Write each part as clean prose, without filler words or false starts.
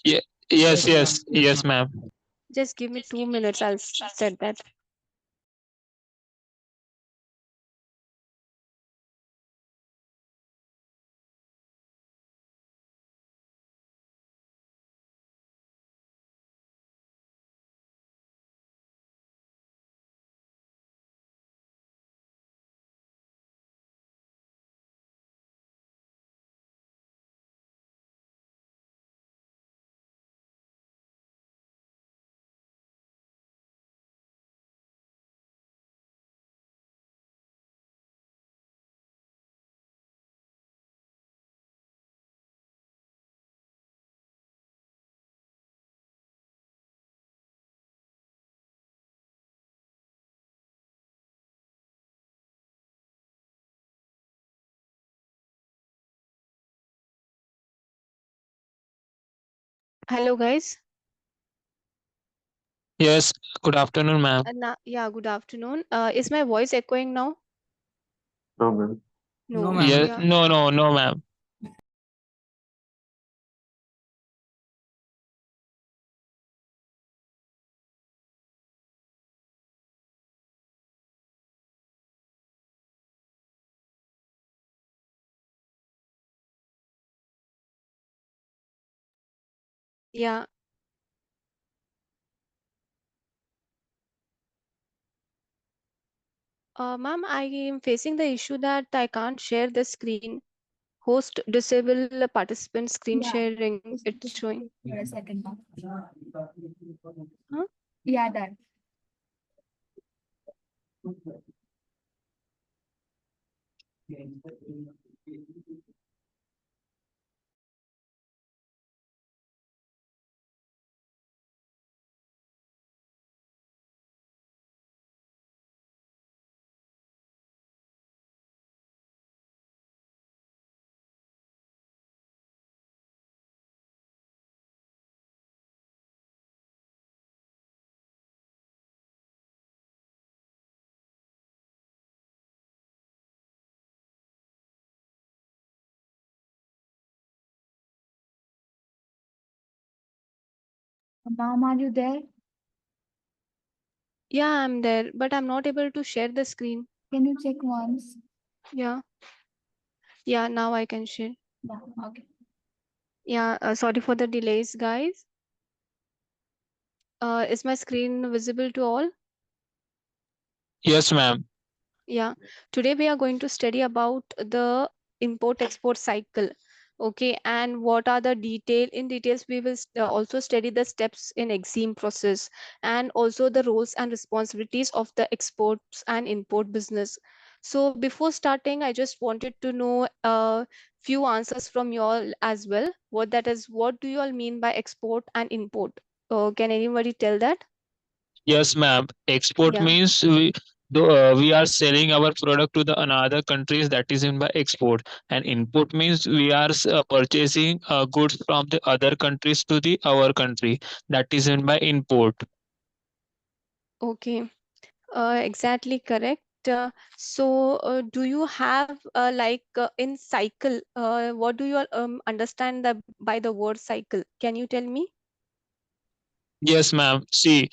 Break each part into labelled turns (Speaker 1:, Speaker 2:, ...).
Speaker 1: Yeah, yes, ma'am.
Speaker 2: Just give me 2 minutes. I'll set that. Hello, guys.
Speaker 1: Yes, good afternoon, ma'am.
Speaker 2: Yeah, good afternoon. Is my voice echoing now?
Speaker 3: No, ma'am.
Speaker 4: No,
Speaker 2: No.
Speaker 4: ma'am.
Speaker 1: Yes,
Speaker 2: Yeah.
Speaker 1: no, ma'am.
Speaker 2: Yeah. Ma'am, I am facing the issue that I can't share the screen. Host disable participant screen
Speaker 5: Yeah,
Speaker 2: sharing.
Speaker 5: just
Speaker 2: It's showing.
Speaker 5: for a second now.
Speaker 2: Huh?
Speaker 5: Yeah, that. Mom, are you there?
Speaker 2: Yeah, I'm there, but I'm not able to share the screen.
Speaker 5: Can you check once?
Speaker 2: Yeah. Yeah, now I can share.
Speaker 5: Yeah, okay.
Speaker 2: Yeah, sorry for the delays, guys. Is my screen visible to all?
Speaker 1: Yes, ma'am.
Speaker 2: Yeah, today we are going to study about the import export cycle. Okay, and what are the details we will also study the steps in exim process and also the roles and responsibilities of the exports and import business. So before starting, I just wanted to know a few answers from you all as well. What do you all mean by export and import? Can anybody tell that?
Speaker 1: Yes, ma'am. Export
Speaker 2: Yeah.
Speaker 1: means we are selling our product to the another countries, that is in by export, and import means we are purchasing goods from the other countries to the our country, that is in by import.
Speaker 2: Okay. Exactly correct. Do you have in cycle? What do you all, understand by the word cycle? Can you tell me?
Speaker 1: Yes, ma'am. See,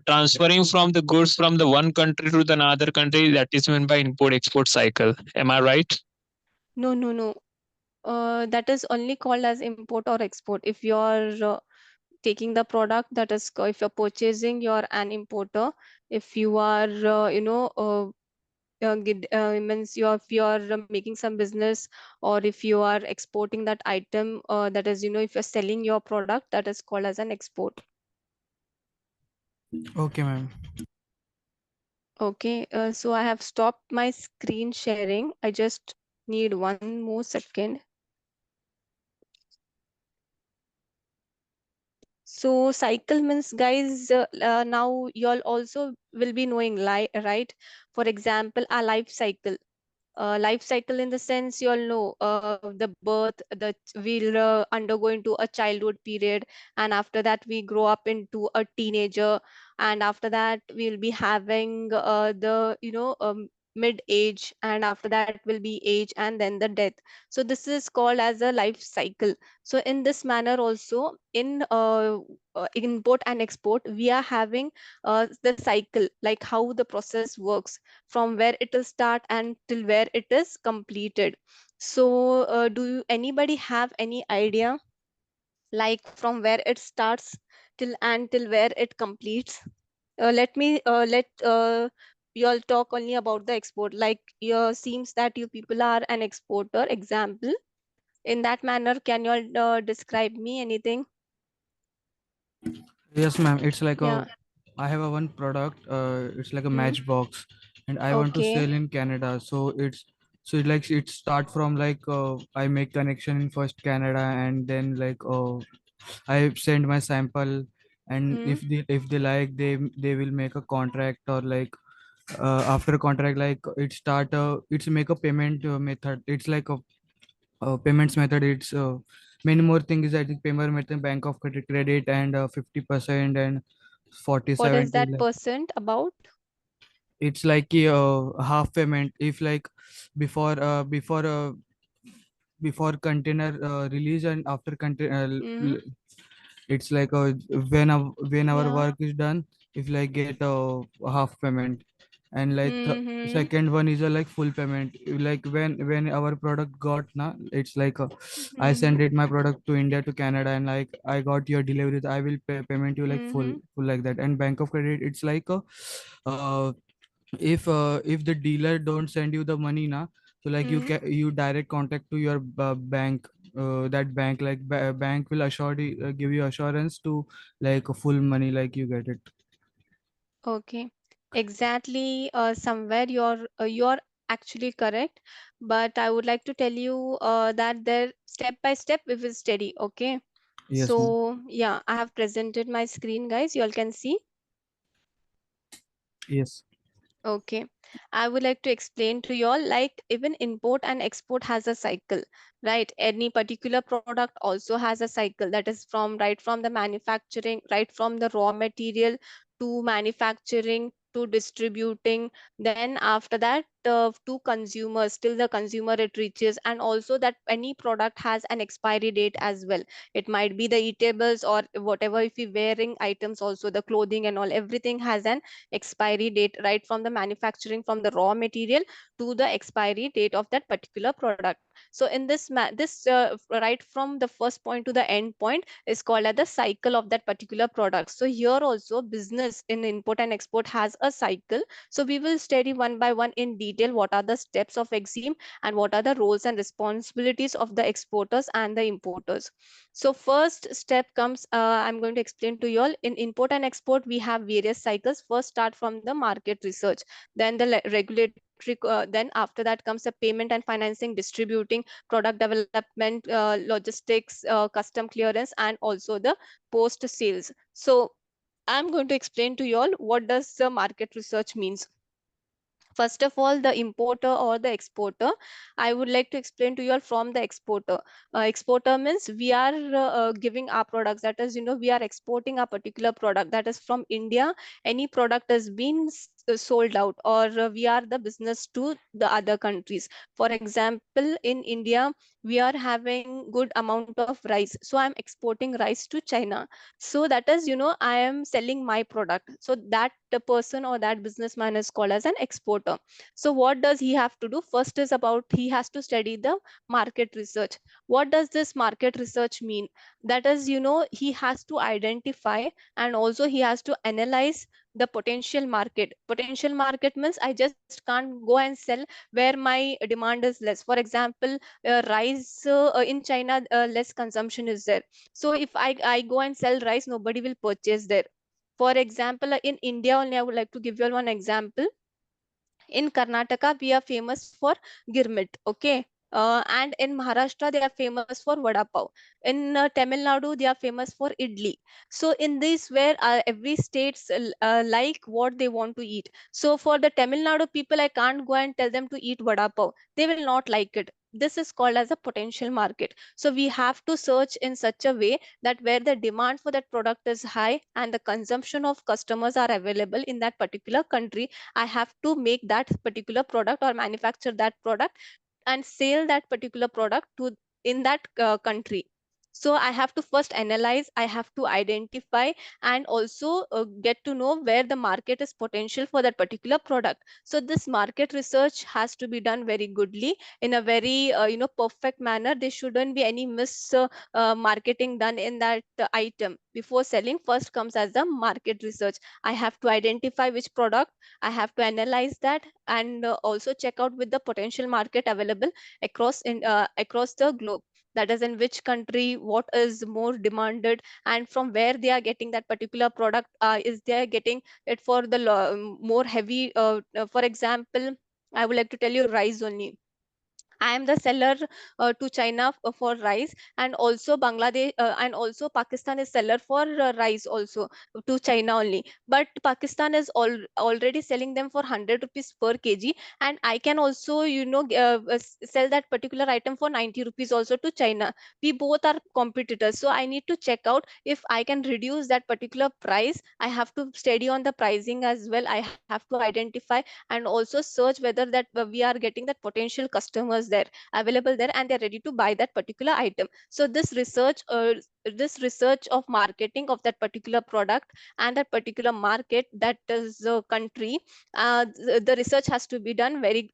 Speaker 1: transferring from the goods from the one country to the another country, that is meant by import export cycle. Am I right?
Speaker 2: No, no, no. That is only called as import or export. If you're taking the product, if you're purchasing, you're an importer. If you are, means if you're making some business or if you are exporting that item, that is, if you're selling your product, that is called as an export.
Speaker 4: Okay, ma'am.
Speaker 2: Okay, so I have stopped my screen sharing. I just need 1 more second. So cycle means, guys, now you all also will be knowing, right? For example, a life cycle. Life cycle in the sense you all know the birth, the we'll undergo into a childhood period, and after that we grow up into a teenager, and after that we'll be having mid age, and after that will be age, and then the death. So this is called as a life cycle. So in this manner also, in import and export, we are having the cycle, like how the process works, from where it will start and till where it is completed. So do anybody have any idea, like from where it starts till where it completes? Let you all talk only about the export. Like, seems that you people are an exporter. Example, in that manner, can you all describe me anything?
Speaker 4: Yes, ma'am. It's like a
Speaker 2: Yeah.
Speaker 4: I have a one product. It's like a
Speaker 2: Hmm.
Speaker 4: matchbox, and I want to
Speaker 2: Okay.
Speaker 4: sell in Canada. So it like it start from like I make connection in first Canada, and then like I send my sample, and
Speaker 2: Hmm.
Speaker 4: if they like, they will make a contract, or like after a contract, like it's make a payment method. It's like a payments method. It's many more things. I think payment method, bank of credit, and 50% and 40
Speaker 2: What is
Speaker 4: 70.
Speaker 2: that
Speaker 4: Like
Speaker 2: percent about?
Speaker 4: it's like half payment if like before before container release, and after container
Speaker 2: Mm-hmm.
Speaker 4: it's like when our
Speaker 2: Yeah.
Speaker 4: work is done, if like get a half payment. And like
Speaker 2: Mm-hmm.
Speaker 4: second one is a like full payment, like when our product got na, it's like I
Speaker 2: Mm-hmm.
Speaker 4: send it my product to India to Canada, and like I got your delivery, I will payment you like
Speaker 2: Mm-hmm.
Speaker 4: full like that. And bank of credit, it's like uh, if the dealer don't send you the money na, so like
Speaker 2: Mm-hmm.
Speaker 4: you direct contact to your bank. That bank like bank will give you assurance to like a full money, like you get it.
Speaker 2: Okay, exactly. Somewhere you're actually correct, but I would like to tell you that there, step by step we will study. Okay,
Speaker 4: Yes, ma'am.
Speaker 2: so yeah, I have presented my screen, guys. You all can see.
Speaker 4: Yes.
Speaker 2: Okay, I would like to explain to you all, like, even import and export has a cycle, right? Any particular product also has a cycle, that is from right from the manufacturing, right from the raw material to manufacturing to distributing, then after that to consumers, till the consumer it reaches. And also that any product has an expiry date as well. It might be the eatables or whatever, if we wearing items, also the clothing and all, everything has an expiry date, right from the manufacturing, from the raw material to the expiry date of that particular product. So in this right from the first point to the end point is called as the cycle of that particular product. So here also business in import and export has a cycle. So we will study one by one in detail what are the steps of exim and what are the roles and responsibilities of the exporters and the importers. So first step comes, I'm going to explain to you all. In import and export, we have various cycles. First start from the market research, then the regulatory, then after that comes the payment and financing, distributing, product development, logistics, custom clearance, and also the post sales. So I'm going to explain to you all what does the market research means. First of all, the importer or the exporter, I would like to explain to you all from the exporter. Exporter means we are giving our products, that is, we are exporting a particular product, that is from India. Any product has been sold out, or we are the business to the other countries. For example, in India, we are having good amount of rice, so I'm exporting rice to China. So that is, I am selling my product. So that the person or that businessman is called as an exporter. So what does he have to do? First is about, he has to study the market research. What does this market research mean? That is, he has to identify, and also he has to analyze the potential market. Potential market means I just can't go and sell where my demand is less. For example, rice in China, less consumption is there. So if I go and sell rice, nobody will purchase there. For example, in India only, I would like to give you all one example. In Karnataka, we are famous for girmit, okay? And in Maharashtra, they are famous for vada pav. In Tamil Nadu, they are famous for idli. So in this, where every states like what they want to eat. So for the Tamil Nadu people, I can't go and tell them to eat vada pav. They will not like it. this is called as a potential market. So we have to search in such a way that where the demand for that product is high and the consumption of customers are available in that particular country, I have to make that particular product or manufacture that product and sell that particular product to in that country. So I have to first analyze, I have to identify, and also get to know where the market is potential for that particular product. So this market research has to be done very goodly, in a very perfect manner. There shouldn't be any mis marketing done in that item before selling. First comes as the market research. I have to identify which product, I have to analyze that, and also check out with the potential market available across the globe. That is, in which country what is more demanded, and from where they are getting that particular product. Is they are getting it for the more heavy, for example, I would like to tell you rice only. I am the seller to China for rice, and also Bangladesh, and also Pakistan is seller for rice also to China only. But Pakistan is already selling them for 100 rupees per kg, and I can also sell that particular item for 90 rupees also to China. We both are competitors, so I need to check out if I can reduce that particular price. I have to study on the pricing as well. I have to identify and also search whether that we are getting that potential customers there available there, and they're ready to buy that particular item. So this research of marketing of that particular product and that particular market, that is the country, the research has to be done very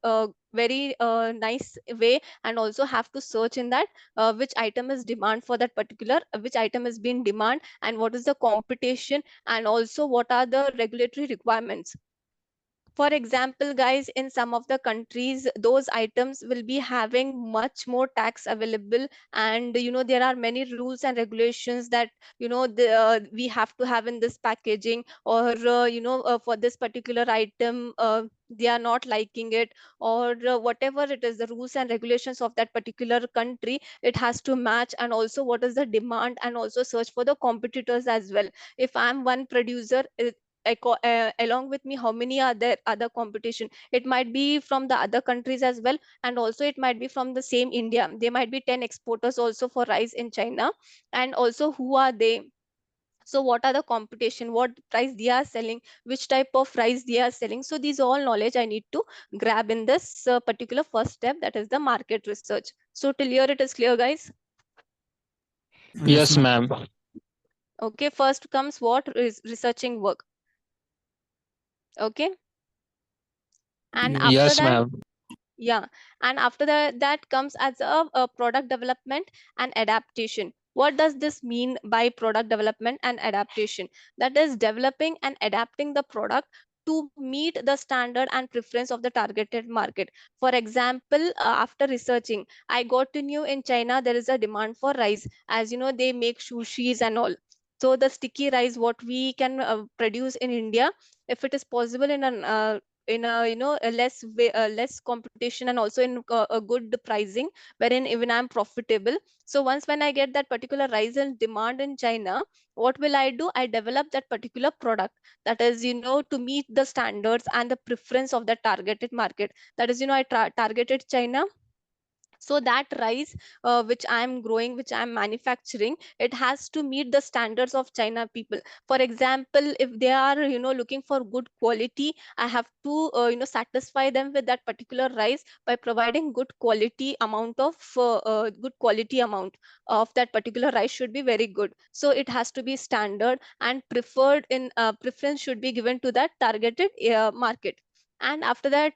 Speaker 2: nice way, and also have to search in that which item is demand for that particular, which item is being demand, and what is the competition, and also what are the regulatory requirements. For example, guys, in some of the countries, those items will be having much more tax available, and there are many rules and regulations that we have to have in this packaging, or for this particular item, they are not liking it, or whatever it is, the rules and regulations of that particular country, it has to match, and also what is the demand, and also search for the competitors as well. If I'm one producer, along with me, how many are there other competition? It might be from the other countries as well, and also it might be from the same India. There might be 10 exporters also for rice in China, and also who are they? So what are the competition, what price they are selling, which type of rice they are selling? So these all knowledge I need to grab in this particular first step, that is the market research. So till here it is clear, guys?
Speaker 4: Yes,
Speaker 1: Yes,
Speaker 4: ma'am.
Speaker 1: ma'am.
Speaker 2: Okay, first comes what is researching work. Okay, and
Speaker 4: Yes.
Speaker 2: after
Speaker 1: Yes,
Speaker 2: that,
Speaker 1: ma'am.
Speaker 2: yeah, and after that comes as a product development and adaptation. What does this mean by product development and adaptation? That is developing and adapting the product to meet the standard and preference of the targeted market. For example, after researching, I got to know in China there is a demand for rice. As you know, they make sushis and all. So the sticky rice what we can produce in India, if it is possible in a a less competition, and also in a good pricing, wherein even I'm profitable. So once when I get that particular rise in demand in China, what will I do? I develop that particular product, that is to meet the standards and the preference of the targeted market. That is I targeted China. So that rice which I am growing, which I am manufacturing, it has to meet the standards of China people. For example, if they are looking for good quality, I have to satisfy them with that particular rice by providing good quality amount of good quality amount of that particular rice should be very good. So it has to be standard, and preferred in preference should be given to that targeted market. And after that,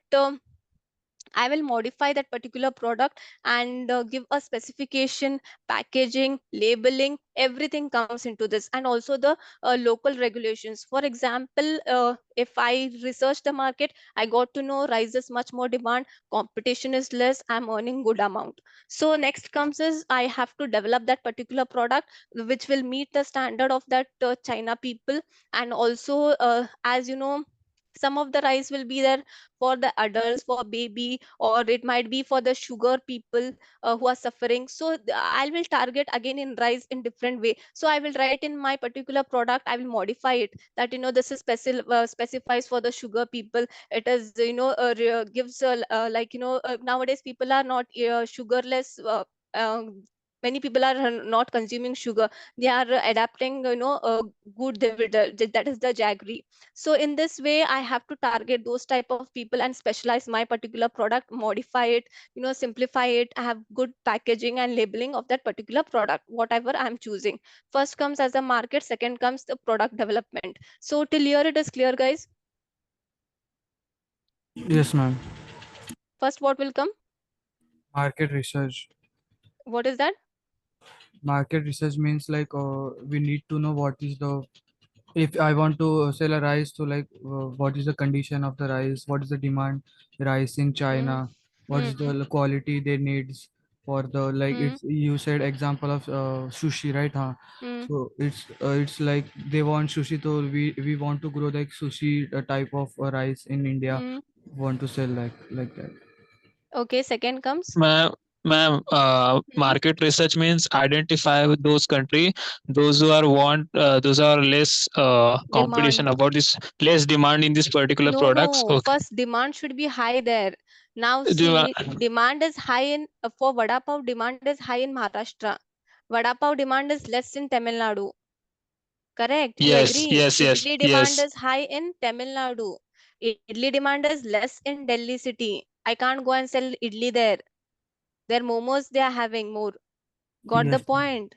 Speaker 2: I will modify that particular product and give a specification, packaging, labeling, everything comes into this, and also the local regulations. For example, if I research the market, I got to know rice is much more demand, competition is less, I'm earning good amount. So next comes is I have to develop that particular product which will meet the standard of that China people, and also as Some of the rice will be there for the adults, for baby, or it might be for the sugar people who are suffering. So I will target again in rice in different way. So I will write in my particular product, I will modify it that this is specifies for the sugar people. It is gives like nowadays people are not sugarless. Many people are not consuming sugar. They are adapting good that is the jaggery. So in this way I have to target those type of people and specialize my particular product, modify it, simplify it, have good packaging and labeling of that particular product, whatever I'm choosing. First comes as a market, second comes the product development. So till here it is clear, guys.
Speaker 4: Yes, ma'am.
Speaker 2: First, what will come?
Speaker 4: Market research.
Speaker 2: What is that?
Speaker 4: Market research means like we need to know what is the, if I want to sell a rice, to like what is the condition of the rice, what is the demand rice in
Speaker 2: Hmm.
Speaker 4: China, what is
Speaker 2: Hmm.
Speaker 4: the quality they needs for the, like
Speaker 2: Hmm.
Speaker 4: it's, you said example of sushi, right? Huh?
Speaker 2: Hmm.
Speaker 4: So it's like they want sushi, so we want to grow like sushi type of rice in India,
Speaker 2: Hmm.
Speaker 4: want to sell like that.
Speaker 2: Okay, second comes.
Speaker 1: Ma'am, market research means identify with those country, those who are less
Speaker 2: Demand.
Speaker 1: competition about this, less demand in this particular
Speaker 2: No,
Speaker 1: products.
Speaker 2: no.
Speaker 1: Okay.
Speaker 2: First, demand should be high there. Now,
Speaker 1: Dema-
Speaker 2: see, demand is high in for vada pav. Demand is high in Maharashtra. Vada pav demand is less in Tamil Nadu. Correct? You
Speaker 1: Yes,
Speaker 2: agree?
Speaker 1: yes, yes,
Speaker 2: Idli demand
Speaker 1: yes,
Speaker 2: is high in Tamil Nadu. Idli demand is less in Delhi city. I can't go and sell idli there. Their momos they are having more. Got the
Speaker 4: Yes,
Speaker 2: point?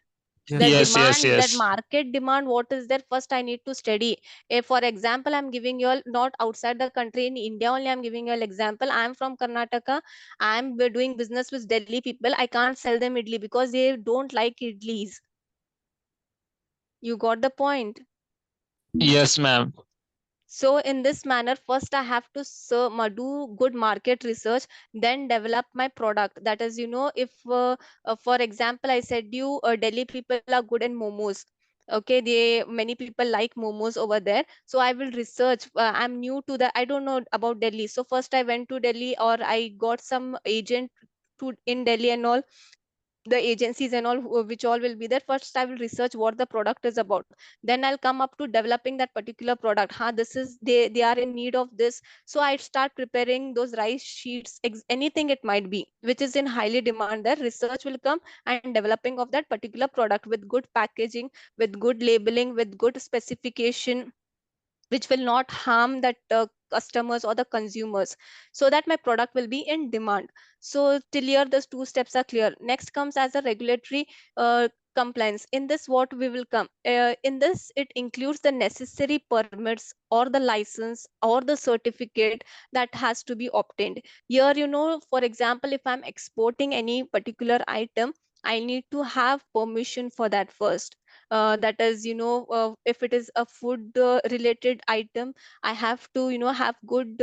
Speaker 4: yes,
Speaker 2: The
Speaker 4: ma'am.
Speaker 1: yes, yes,
Speaker 2: demand, that
Speaker 1: yes.
Speaker 2: market demand, what is there? First I need to study. If for example I'm giving you all not outside the country, in India only I'm giving you an example. I'm from Karnataka. I'm doing business with Delhi people. I can't sell them idli because they don't like idlis. You got the point?
Speaker 1: Yes, ma'am.
Speaker 2: So in this manner, first I have to do good market research, then develop my product. That is, if for example I said you Delhi people are good in momos. Okay, they many people like momos over there. So I will research. I'm new to the. I don't know about Delhi. So first I went to Delhi, or I got some agent to in Delhi and all the agencies and all which all will be there. First I will research what the product is about, then I'll come up to developing that particular product. This is they are in need of this. So I start preparing those rice sheets, anything it might be which is in highly demand there. Research will come and developing of that particular product with good packaging, with good labeling, with good specification, which will not harm that customers or the consumers, so that my product will be in demand. So till here those two steps are clear. Next comes as a regulatory compliance. In this what we will come in this, it includes the necessary permits or the license or the certificate that has to be obtained. Here, for example, if I'm exporting any particular item, I need to have permission for that first. That is, if it is a food related item, I have to have good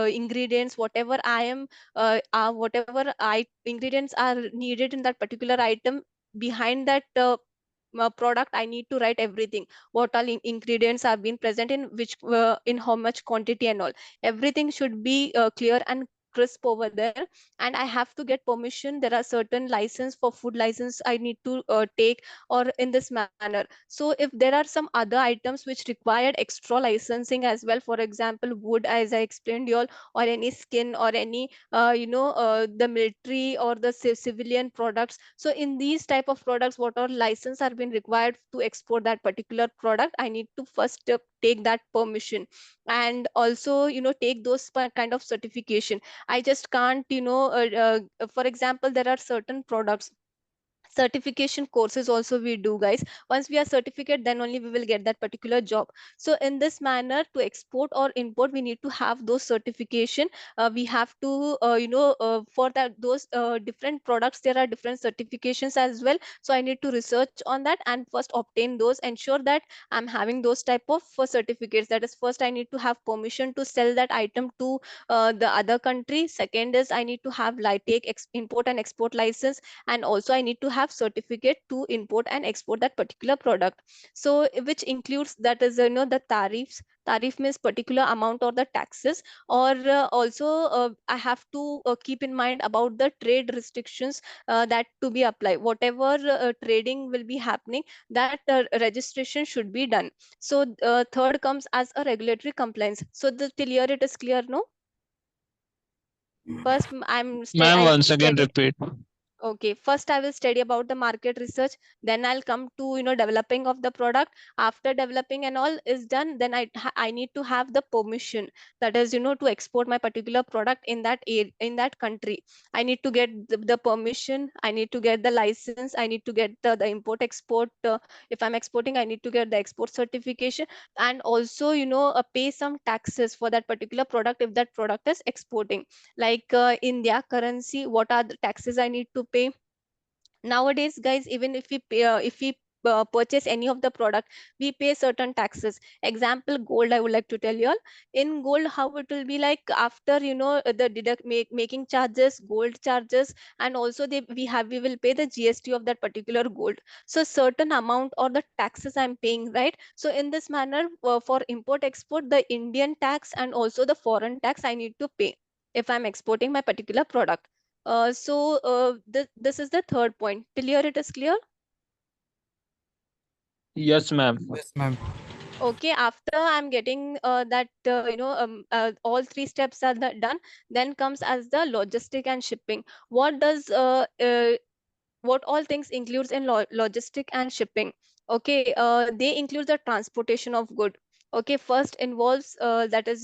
Speaker 2: ingredients, whatever I am whatever ingredients are needed in that particular item. Behind that product, I need to write everything, what all ingredients have been present in which in how much quantity and all. Everything should be clear and crisp over there. And I have to get permission. There are certain license for food license I need to take, or in this manner. So if there are some other items which required extra licensing as well, for example wood, as I explained you all, or any skin, or any the military or the civilian products. So in these type of products, what are license are been required to export that particular product, I need to first take that permission, and also take those kind of certification. I just can't for example, there are certain products, certification courses also we do, guys. Once we are certificate, then only we will get that particular job. So in this manner, to export or import, we need to have those certification. We have to for that those different products, there are different certifications as well. So I need to research on that and first obtain those, ensure that I'm having those type of certificates. That is, first I need to have permission to sell that item to the other country. Second is I need to have like take import and export license, and also I need to have have certificate to import and export that particular product. So which includes, that is, the tariffs. Tariff means particular amount or the taxes, or also I have to keep in mind about the trade restrictions that to be applied. Whatever trading will be happening, that registration should be done. So third comes as a regulatory compliance. So till here it is clear, no? First,
Speaker 1: Ma'am,
Speaker 2: I
Speaker 1: once again
Speaker 2: study.
Speaker 1: repeat.
Speaker 2: Okay, first I will study about the market research, then I'll come to developing of the product. After developing and all is done, then I need to have the permission, that is to export my particular product in that in that country. I need to get the permission, I need to get the license, I need to get the import export. If I'm exporting, I need to get the export certification, and also pay some taxes for that particular product if that product is exporting. Like in their currency, what are the taxes I need to pay. Nowadays, guys, even if we purchase any of the product, we pay certain taxes. Example, gold, I would like to tell you all. In gold, how it will be like, after the making charges, gold charges, and also we will pay the GST of that particular gold. So certain amount or the taxes I'm paying, right? So in this manner, for import export, the Indian tax and also the foreign tax I need to pay if I'm exporting my particular product. This is the third point. Till here it is clear?
Speaker 1: Yes, ma'am.
Speaker 4: Yes, ma'am.
Speaker 2: Okay, after I'm getting that all three steps are done, then comes as the logistic and shipping. What all things includes in logistic and shipping? Okay, they include the transportation of good. Okay, first involves that is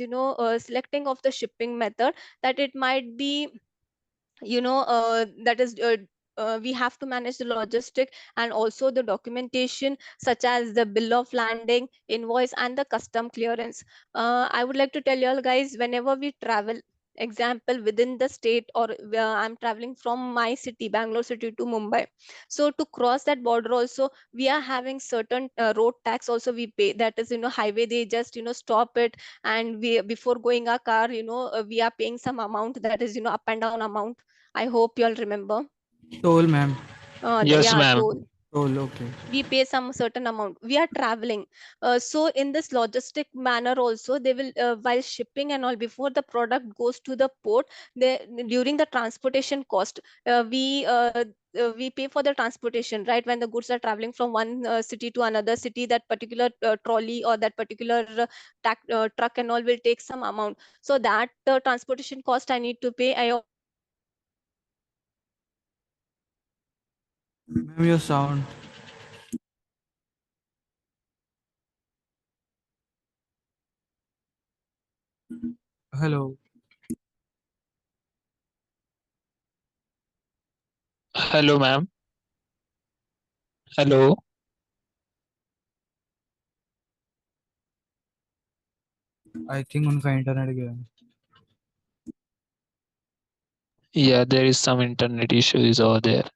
Speaker 2: selecting of the shipping method, that it might be that is we have to manage the logistic and also the documentation, such as the bill of landing, invoice, and the custom clearance. I would like to tell you all, guys, whenever we travel, example within the state, or I'm traveling from my city, Bangalore city, to Mumbai. So to cross that border also, we are having certain road tax also we pay. That is highway, they just stop it, and we, before going our car, we are paying some amount, that is up and down amount. I hope you all remember.
Speaker 4: Toll, ma'am.
Speaker 1: Yes,
Speaker 2: Yeah,
Speaker 1: ma'am.
Speaker 2: toll.
Speaker 4: Toll. Okay.
Speaker 2: We pay some certain amount, we are traveling. So in this logistic manner also, they will while shipping and all, before the product goes to the port, they, during the transportation cost, we pay for the transportation, right? When the goods are traveling from one city to another city, that particular trolley or that particular truck and all will take some amount. So that transportation cost I need to pay. I also need to pay that
Speaker 4: Ma'am, your sound. Hello.
Speaker 1: Hello, ma'am. Hello.
Speaker 4: I think उनका internet गया है.
Speaker 1: Yeah, there is some internet issues over there.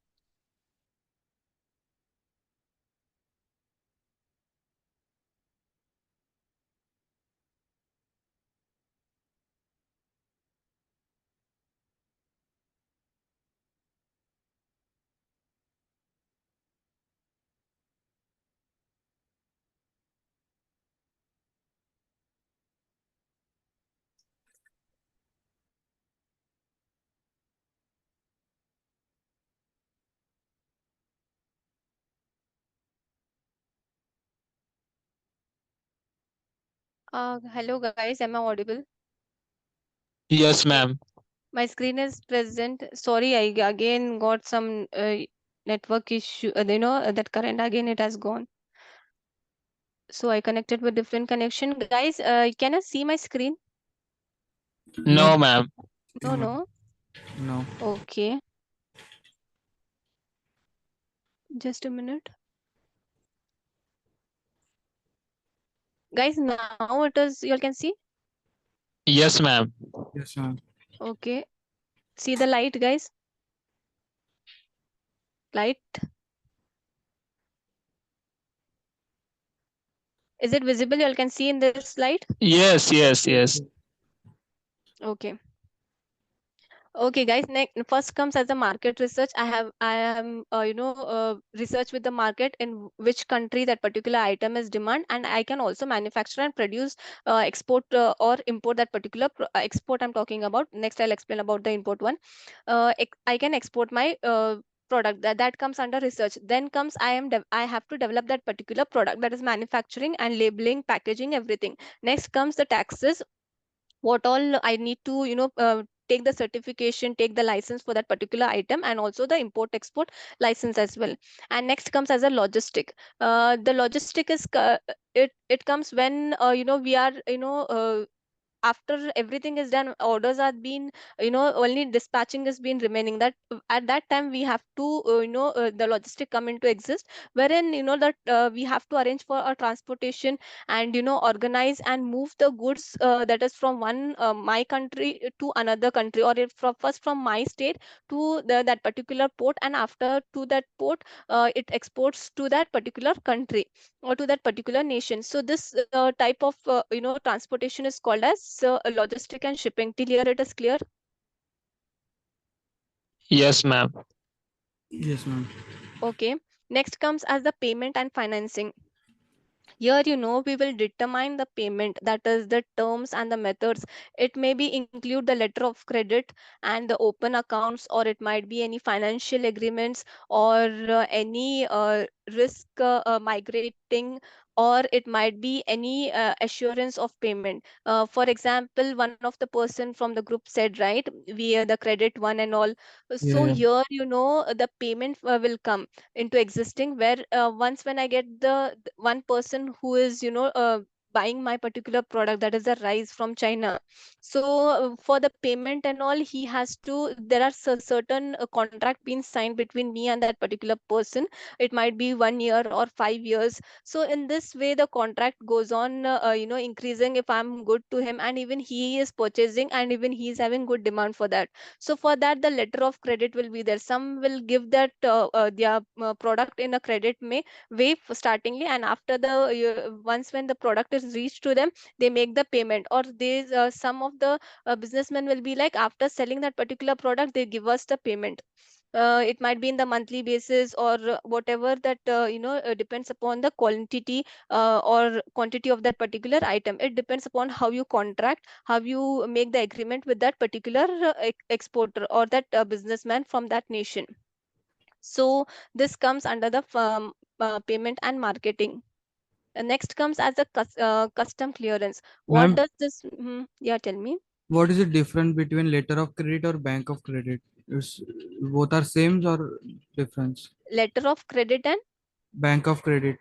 Speaker 2: hello guys, am I audible?
Speaker 1: Yes, ma'am.
Speaker 2: My screen is present. Sorry, I again got some network issue. That current again it has gone. So I connected with different connection. Guys, can I see my screen?
Speaker 1: No,
Speaker 4: No.
Speaker 1: ma'am.
Speaker 2: No,
Speaker 4: No.
Speaker 2: no.
Speaker 4: No.
Speaker 2: Okay, just a minute. Guys, now it is. You all can see.
Speaker 1: Yes, ma'am.
Speaker 4: Yes, ma'am.
Speaker 2: Okay, see the light, guys. Light. Is it visible? You all can see in this light.
Speaker 1: Yes, yes, yes.
Speaker 2: Okay. Okay, guys. Next, first comes as a market research. I am, research with the market in which country that particular item is demand, and I can also manufacture and produce, export or import that particular export I'm talking about. Next, I'll explain about the import one. I can export my product that comes under research. Then comes I have to develop that particular product, that is manufacturing and labeling, packaging, everything. Next comes the taxes, what all I need to, take the certification, take the license for that particular item, and also the import export license as well. And next comes as a logistic. The logistic is it comes when, we are, after everything is done, orders are being, only dispatching is being remaining, that at that time we have to, the logistic come into exist, wherein, that we have to arrange for a transportation, and, organize and move the goods, that is from one, my country to another country, or if from first from my state to that particular port, and after to that port, it exports to that particular country or to that particular nation. So this type of, transportation is called as logistic and shipping. Till here it is clear.
Speaker 1: Yes, ma'am.
Speaker 4: Yes, ma'am.
Speaker 2: Okay. Next comes as the payment and financing. Here, we will determine the payment, that is the terms and the methods. It may be include the letter of credit and the open accounts, or it might be any financial agreements, or any risk migrating, or it might be any assurance of payment. For example, one of the person from the group said, right, we are the credit one and all. So
Speaker 4: Yeah,
Speaker 2: here, the payment will come into existing, where once when I get the one person who is, buying my particular product, that is the rice from China. So for the payment and all, he has to, there are certain contract being signed between me and that particular person. It might be 1 year or 5 years. So in this way the contract goes on, increasing if I'm good to him, and even he is purchasing, and even he is having good demand for that. So for that, the letter of credit will be there. Some will give that their product in a credit may way for startingly, and after the once when the product is reached to them, they make the payment. Or these some of the businessmen will be like, after selling that particular product, they give us the payment. It might be in the monthly basis, or whatever that, depends upon the quantity or quantity of that particular item. It depends upon how you contract, how you make the agreement with that particular exporter, or that businessman from that nation. So this comes under the payment and marketing. Next comes as a custom clearance. What
Speaker 4: ma'am.
Speaker 2: does this yeah, tell me.
Speaker 4: What is the difference between letter of credit or bank of credit? Is both are same or difference?
Speaker 2: Letter of credit and
Speaker 4: Bank of credit.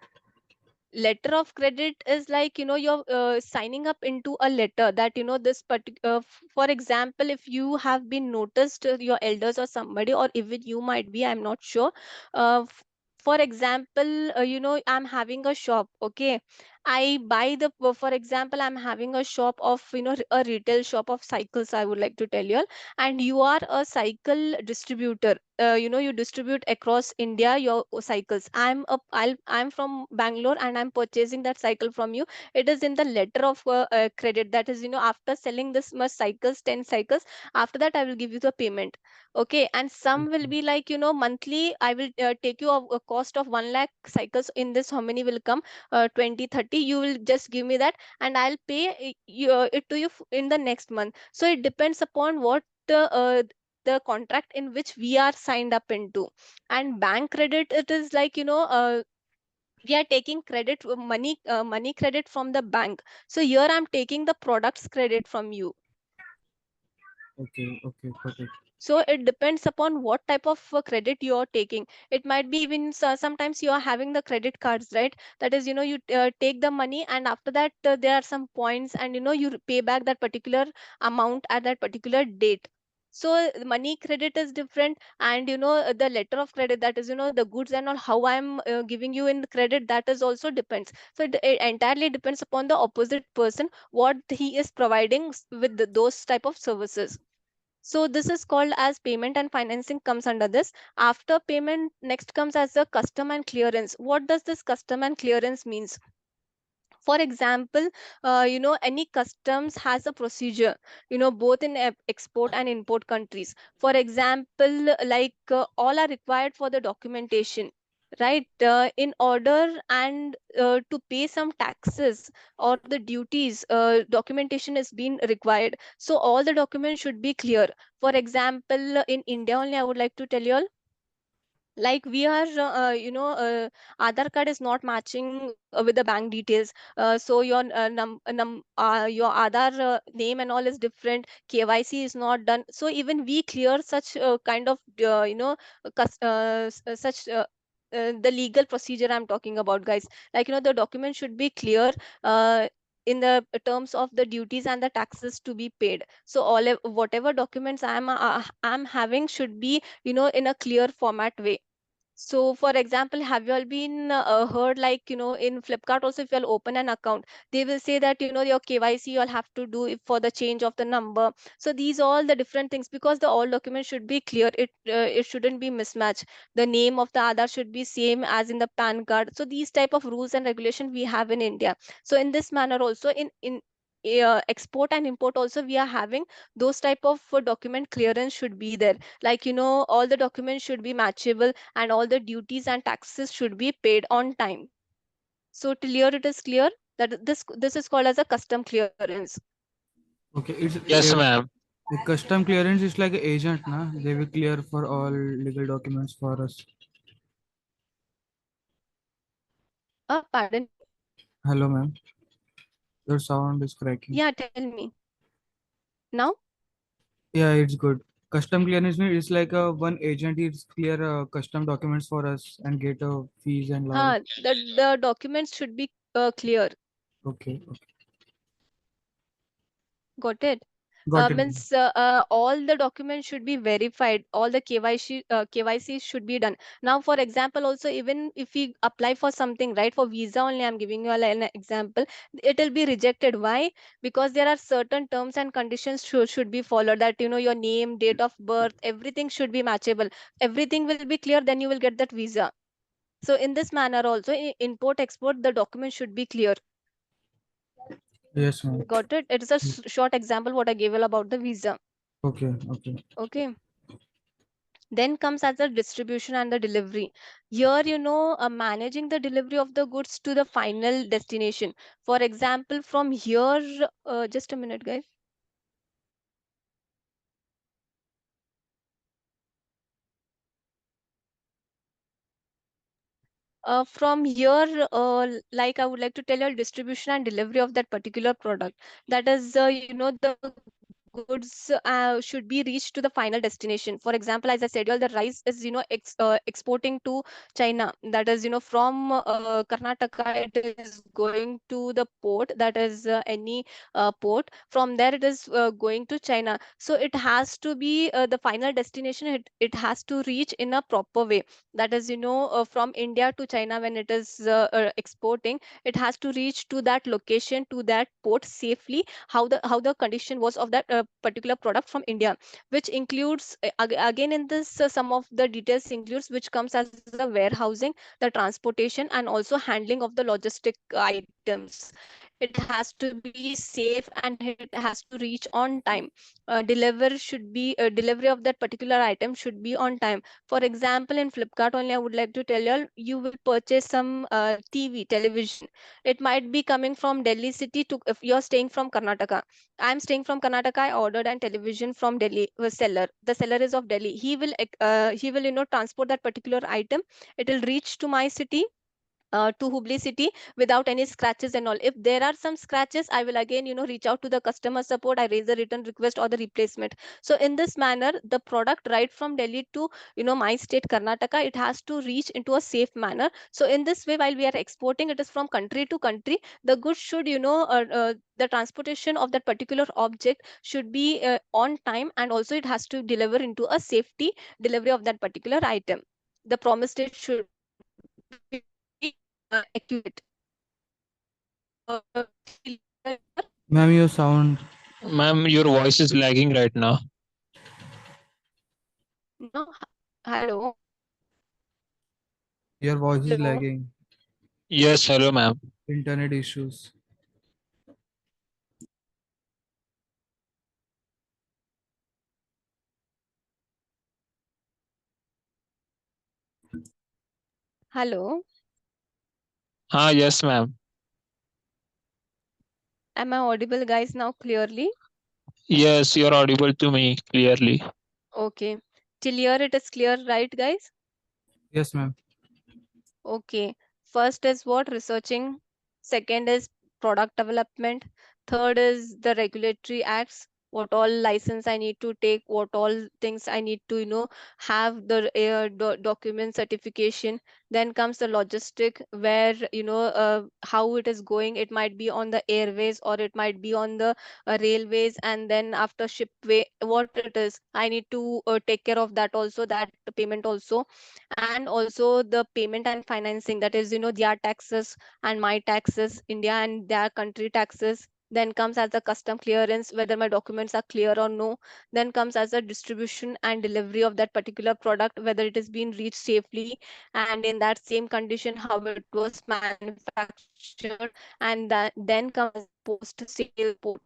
Speaker 2: letter of credit is like, you're signing up into a letter, that, this particular, for example, if you have been noticed, your elders or somebody, or even you might be, I'm not sure. For example, I'm having a shop. Okay, I buy the, for example, I'm having a shop of, a retail shop of cycles, I would like to tell you all. And you are a cycle distributor. You distribute across India your cycles. I'm from Bangalore, and I'm purchasing that cycle from you. It is in the letter of credit, that is, after selling this much cycles, 10 cycles, after that I will give you the payment. Okay. And some will be like, monthly I will take you a cost of 1 lakh cycles. In this, how many will come? 20, 30. You will just give me that, and I'll pay it to you in the next month. So it depends upon what the contract in which we are signed up into. And bank credit, it is like, we are taking credit, money credit from the bank. So here I'm taking the products credit from you.
Speaker 4: Okay, okay, got it.
Speaker 2: So it depends upon what type of credit you are taking. It might be even, sometimes you are having the credit cards, right? That is, you take the money, and after that there are some points, and, you pay back that particular amount at that particular date. So the money credit is different, and, the letter of credit, that is, the goods and all, how I'm giving you in credit, that is also depends. So it entirely depends upon the opposite person, what he is providing with those type of services. So this is called as payment and financing comes under this. After payment, next comes as a custom and clearance. What does this custom and clearance means? For example, any customs has a procedure, both in export and import countries. For example, like all are required for the documentation, right? In order and to pay some taxes or the duties, documentation is being required, so all the documents should be clear. For example, in India only, I would like to tell you all, like we are Aadhaar card is not matching with the bank details, so your your Aadhaar name and all is different, KYC is not done, so even we clear such kind of such the legal procedure I'm talking about, guys. Like, the document should be clear, uh, in the terms of the duties and the taxes to be paid. So whatever documents I'm having should be, in a clear format way. So, for example, have you all been heard, like, in Flipkart also, if you'll open an account, they will say that, your KYC you'll have to do it for the change of the number. So these all the different things, because the all documents should be clear. It shouldn't be mismatched. The name of the Aadhaar should be same as in the PAN card. So these type of rules and regulation we have in India. So in this manner also, in export and import also, we are having those type of document clearance should be there. Like, all the documents should be matchable, and all the duties and taxes should be paid on time. So till here it is clear that this is called as a custom clearance.
Speaker 4: Okay, it's
Speaker 1: Yes, ma'am.
Speaker 4: the custom clearance is like an agent, na? They will clear for all legal documents for us.
Speaker 2: Pardon me.
Speaker 4: Hello, ma'am. Your sound is cracking.
Speaker 2: Yeah, tell me now.
Speaker 4: Yeah, it's good. Custom clearance means it's like a one agent is clear custom documents for us and get fees and all.
Speaker 2: The documents should be clear.
Speaker 4: Okay, okay.
Speaker 2: Got it.
Speaker 4: Got it.
Speaker 2: Means all the documents should be verified, all the KYC should be done. Now, for example, also, even if we apply for something, right, for visa only, I'm giving you an example, it will be rejected. Why? Because there are certain terms and conditions should be followed, that, your name, date of birth, everything should be matchable. Everything will be clear, then you will get that visa. So in this manner also, import export, the document should be clear.
Speaker 4: Yes, ma'am.
Speaker 2: Got it? It is a short example what I gave you about the visa.
Speaker 4: Okay, okay.
Speaker 2: Okay. Then comes as the distribution and the delivery. Here, managing the delivery of the goods to the final destination. For example, from here, just a minute, guys. From here, like, I would like to tell you distribution and delivery of that particular product. That is, the goods should be reached to the final destination. For example, as I said, all the rice is, exporting to China. That is, from Karnataka, it is going to the port. That is any port. From there, it is going to China. So it has to be the final destination. It has to reach in a proper way. That is, from India to China, when it is exporting, it has to reach to that location, to that port safely. How the condition was of that particular product from India, which includes again in this, some of the details includes, which comes as a warehousing, the transportation, and also handling of the logistic items. It has to be safe and it has to reach on time. Delivery of that particular item should be on time. For example, in Flipkart only, I would like to tell you all, you will purchase some television. It might be coming from Delhi city to, if you're staying from Karnataka. I'm staying from Karnataka. I ordered an television from Delhi. Seller. The seller is of Delhi. He will transport that particular item. It will reach to my city, to Hubli city, without any scratches and all. If there are some scratches, I will again, reach out to the customer support. I raise a return request or the replacement. So in this manner, the product right from Delhi to, my state Karnataka, it has to reach into a safe manner. So in this way, while we are exporting, it is from country to country. The goods should, the transportation of that particular object should be on time, and also it has to deliver into a safety delivery of that particular item. The promised date should be accurate.
Speaker 4: Ma'am, your sound,
Speaker 1: Ma'am, your voice is lagging right now.
Speaker 2: No, hello,
Speaker 4: your voice is
Speaker 2: hello.
Speaker 4: lagging.
Speaker 1: Yes, hello, ma'am.
Speaker 4: internet issues.
Speaker 2: Hello,
Speaker 1: Yes, ma'am.
Speaker 2: am I audible, guys, now clearly?
Speaker 1: Yes, you're audible to me clearly.
Speaker 2: Okay, till here it is clear, right, guys?
Speaker 4: Yes, ma'am.
Speaker 2: Okay. First is what? Researching. Second is product development. Third is the regulatory acts. What all license I need to take, what all things I need to, have the document certification. Then comes the logistic, where, how it is going. It might be on the airways or it might be on the railways. And then after shipway, what it is, I need to take care of that also, that payment also. And also the payment and financing, that is, their taxes and my taxes, India and their country taxes. Then comes as a custom clearance, whether my documents are clear or no. Then comes as a distribution and delivery of that particular product, whether it has been reached safely and in that same condition, how it was manufactured. And then comes as a post sale report.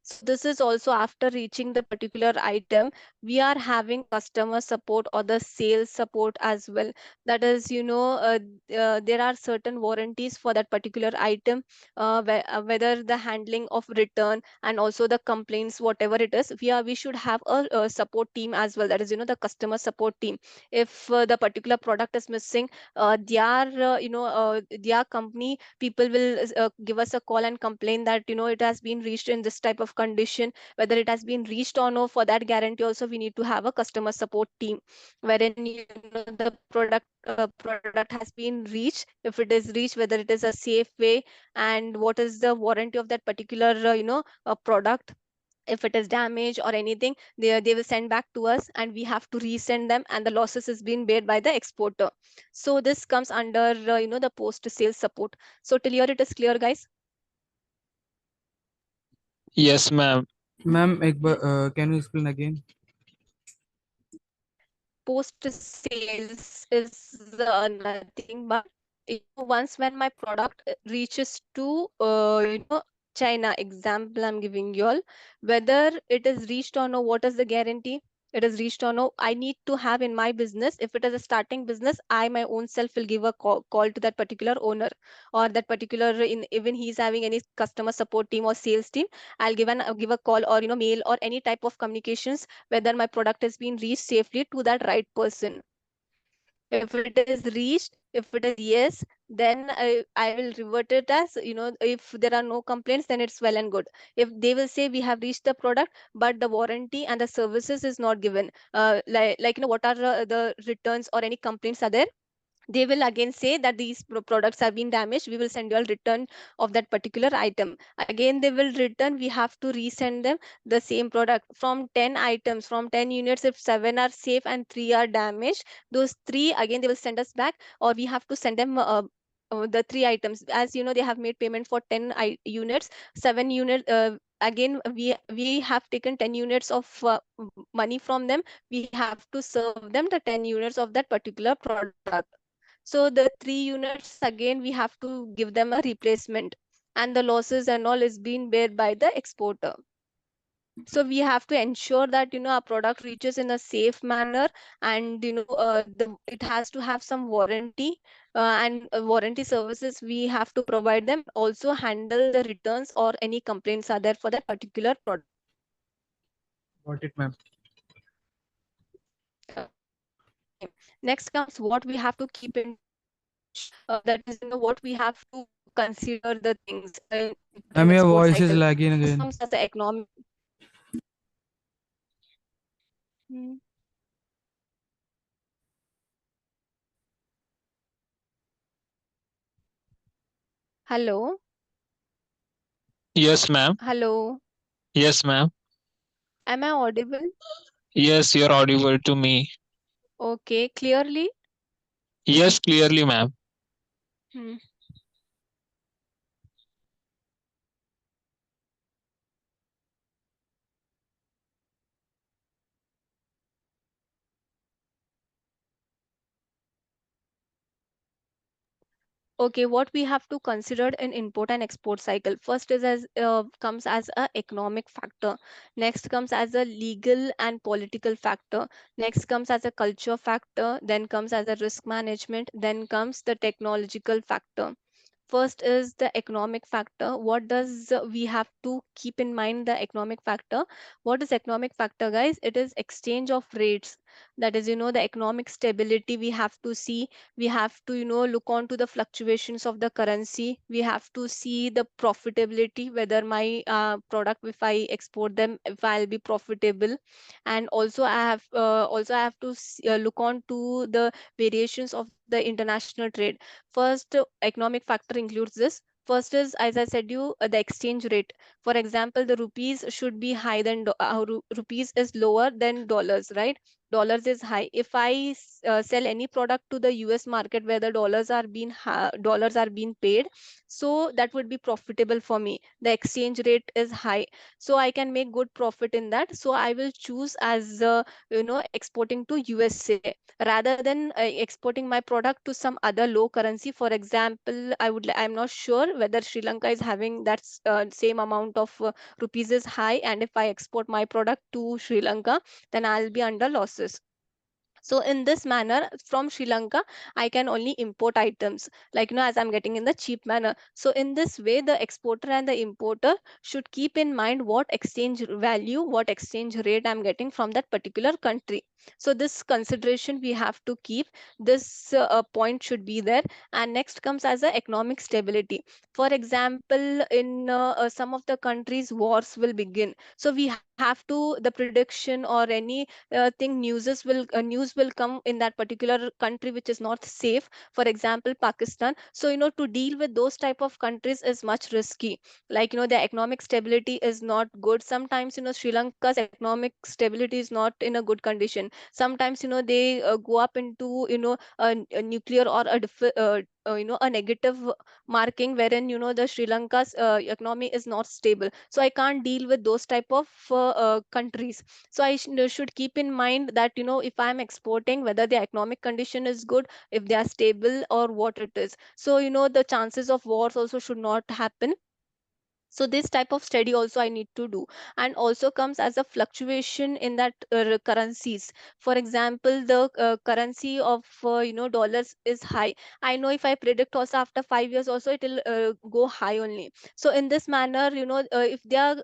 Speaker 2: So this is also after reaching the particular item, we are having customer support or the sales support as well. That is, there are certain warranties for that particular item, whether the handling of return and also the complaints, whatever it is, we should have a support team as well. That is, the customer support team. If the particular product is missing, their company people will give us a call and complain that, it has been reached in this type of condition, whether it has been reached or no. For that guarantee also, we need to have a customer support team, wherein, the product has been reached, if it is reached, whether it is a safe way, and what is the warranty of that particular product. If it is damaged or anything, they will send back to us and we have to resend them, and the losses is being paid by the exporter. So this comes under the post sales support. So till here it is clear, guys?
Speaker 1: Yes, ma'am.
Speaker 4: Ma'am, can you explain again?
Speaker 2: Post sales is nothing but, once when my product reaches to China, example I'm giving you all, whether it is reached or no, what is the guarantee? It is reached or no, I need to have in my business. If it is a starting business, I my own self will give a call to that particular owner, or that particular, in even he's having any customer support team or sales team, I'll give a call, or mail, or any type of communications, whether my product has been reached safely to that right person. If it is reached, if it is yes, then I will revert it as, if there are no complaints, then it's well and good. If they will say we have reached the product, but the warranty and the services is not given, like what are the returns or any complaints are there, they will again say that these products have been damaged, we will send you a return of that particular item. Again they will return, we have to resend them the same product. From 10 items, from 10 units, if 7 are safe and 3 are damaged, those 3 again they will send us back, or we have to send them the 3 items. As you know, they have made payment for 10 units, 7 unit, again we have taken 10 units of money from them, we have to serve them the 10 units of that particular product. So the 3 units again we have to give them a replacement, and the losses and all is being bear by the exporter. So we have to ensure that, our product reaches in a safe manner, and it has to have some warranty, and warranty services we have to provide them, also handle the returns or any complaints are there for that particular product.
Speaker 4: Got it, ma'am.
Speaker 2: Okay. Next comes what we have to keep into consideration. That is, what we have to consider the things in
Speaker 4: Ma'am, your
Speaker 2: export
Speaker 4: voice is
Speaker 2: cycle.
Speaker 4: lagging
Speaker 2: First
Speaker 4: again.
Speaker 2: comes as the economic. Hmm. Hello,
Speaker 1: Yes, ma'am.
Speaker 2: hello.
Speaker 1: Yes, ma'am.
Speaker 2: Am I audible?
Speaker 1: Yes, you're audible to me.
Speaker 2: Okay, clearly.
Speaker 1: Yes, clearly, ma'am.
Speaker 2: Hmm. Okay, what we have to consider in import and export cycle. First is as comes as a economic factor. Next comes as a legal and political factor. Next comes as a culture factor. Then comes as a risk management. Then comes the technological factor. First is the economic factor. What does we have to keep in mind the economic factor? What is economic factor, guys? It is exchange of rates. That is, the economic stability we have to see. We have to, look on to the fluctuations of the currency. We have to see the profitability, whether my product, if I export them, if I'll be profitable. And also I have to look on to the variations of the international trade. First, economic factor includes this. First is, as I said you, the exchange rate. For example, the rupees should be high than rupees is lower than dollars, right? Dollars is high. If I sell any product to the US market where the dollars are being paid, so that would be profitable for me. The exchange rate is high, so I can make good profit in that. So I will choose as exporting to USA rather than exporting my product to some other low currency. For example, I'm not sure whether Sri Lanka is having that same amount of rupees is high, and if I export my product to Sri Lanka, then I'll be under losses. So in this manner, from Sri Lanka, I can only import items, like, as I'm getting in the cheap manner. So in this way, the exporter and the importer should keep in mind what exchange value, what exchange rate I'm getting from that particular country. So this consideration we have to keep. This point should be there. And next comes as a economic stability. For example, in some of the countries, wars will begin. So we have to the prediction or any news will come in that particular country which is not safe. For example, Pakistan. So to deal with those type of countries is much risky. Like, the economic stability is not good. Sometimes, Sri Lanka's economic stability is not in a good condition. Sometimes, they go up into a nuclear or a negative marking, wherein the Sri Lanka's economy is not stable. So I can't deal with those type of countries. So should keep in mind that if I'm exporting, whether the economic condition is good, if they are stable, or what it is. So the chances of wars also should not happen. So this type of study also I need to do. And also comes as a fluctuation in that currencies. For example, the currency of dollars is high. I know if I predict also after 5 years also it will go high only. So in this manner, if their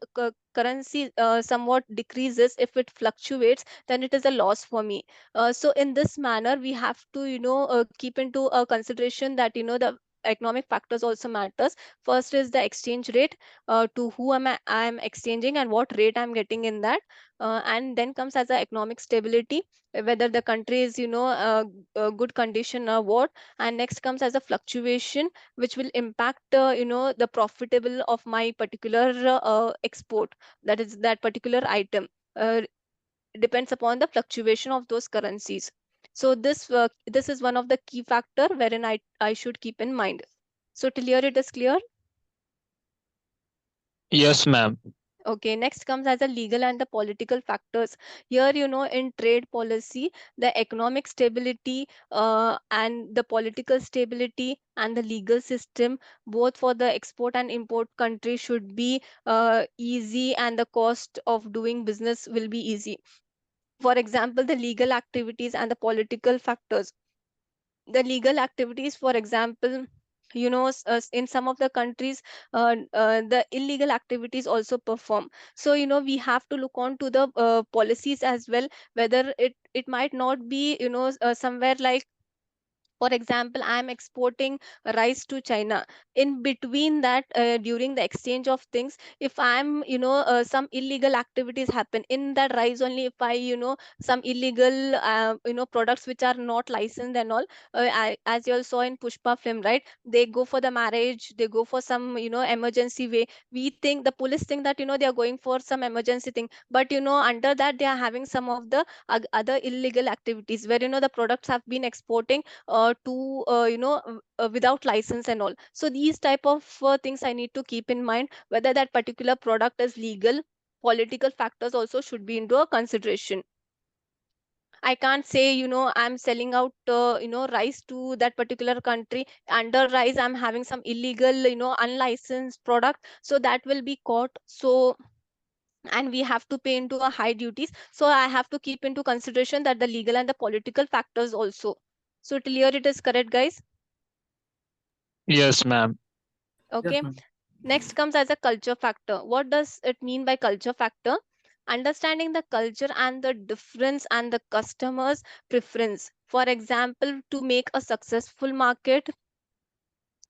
Speaker 2: currency somewhat decreases, if it fluctuates, then it is a loss for me. So in this manner, we have to keep into a consideration that the economic factors also matters. First is the exchange rate, to who I'm exchanging and what rate I'm getting in that. And then comes as a economic stability, whether the country is good condition or what. And next comes as a fluctuation, which will impact the profitable of my particular export, that is that particular item. Depends upon the fluctuation of those currencies. So this is one of the key factor wherein I should keep in mind. So till here it is clear.
Speaker 1: Yes, ma'am.
Speaker 2: Okay, next comes as a legal and the political factors. Here, in trade policy, the economic stability and the political stability and the legal system, both for the export and import country, should be easy, and the cost of doing business will be easy. For example, the legal activities and the political factors. The legal activities, for example, in some of the countries, the illegal activities also perform. So we have to look on to the policies as well, whether it might not be somewhere like, for example, I am exporting rice to China. In between that, during the exchange of things, if I'm, some illegal activities happen in that rice only, if I, some illegal, products which are not licensed and all, as you all saw in Pushpa film, right? They go for the marriage, they go for some, emergency way. We think, the police think that, they are going for some emergency thing. But, under that, they are having some of the other illegal activities where, the products have been exporting to without license and all. So these type of things I need to keep in mind, whether that particular product is legal. Political factors also should be into a consideration. I can't say, I'm selling out rice to that particular country. Under rice I'm having some illegal, unlicensed product, so that will be caught. So, and we have to pay into a high duties, so I have to keep into consideration that the legal and the political factors also. So till here it is correct, guys?
Speaker 1: Yes, ma'am.
Speaker 4: Yes,
Speaker 2: Okay.
Speaker 4: ma'am.
Speaker 2: Next comes as a culture factor. What does it mean by culture factor? Understanding the culture and the difference and the customer's preference. For example, to make a successful market,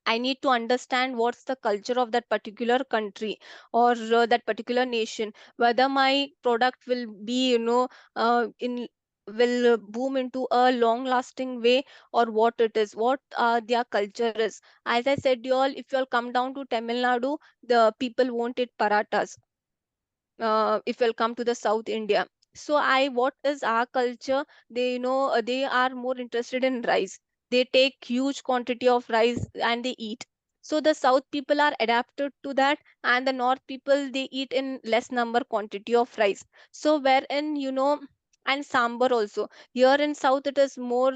Speaker 2: I need to understand what's the culture of that particular country or that particular nation. Whether my product will be, in will boom into a long lasting way, or what it is, what their culture is. As I said, you all, if you all come down to Tamil Nadu, the people won't eat paratas. If we'll come to the South India, so I what is our culture? They, they are more interested in rice. They take huge quantity of rice and they eat. So the South people are adapted to that, and the North people, they eat in less number quantity of rice. So wherein, and sambar also, here in South it is more,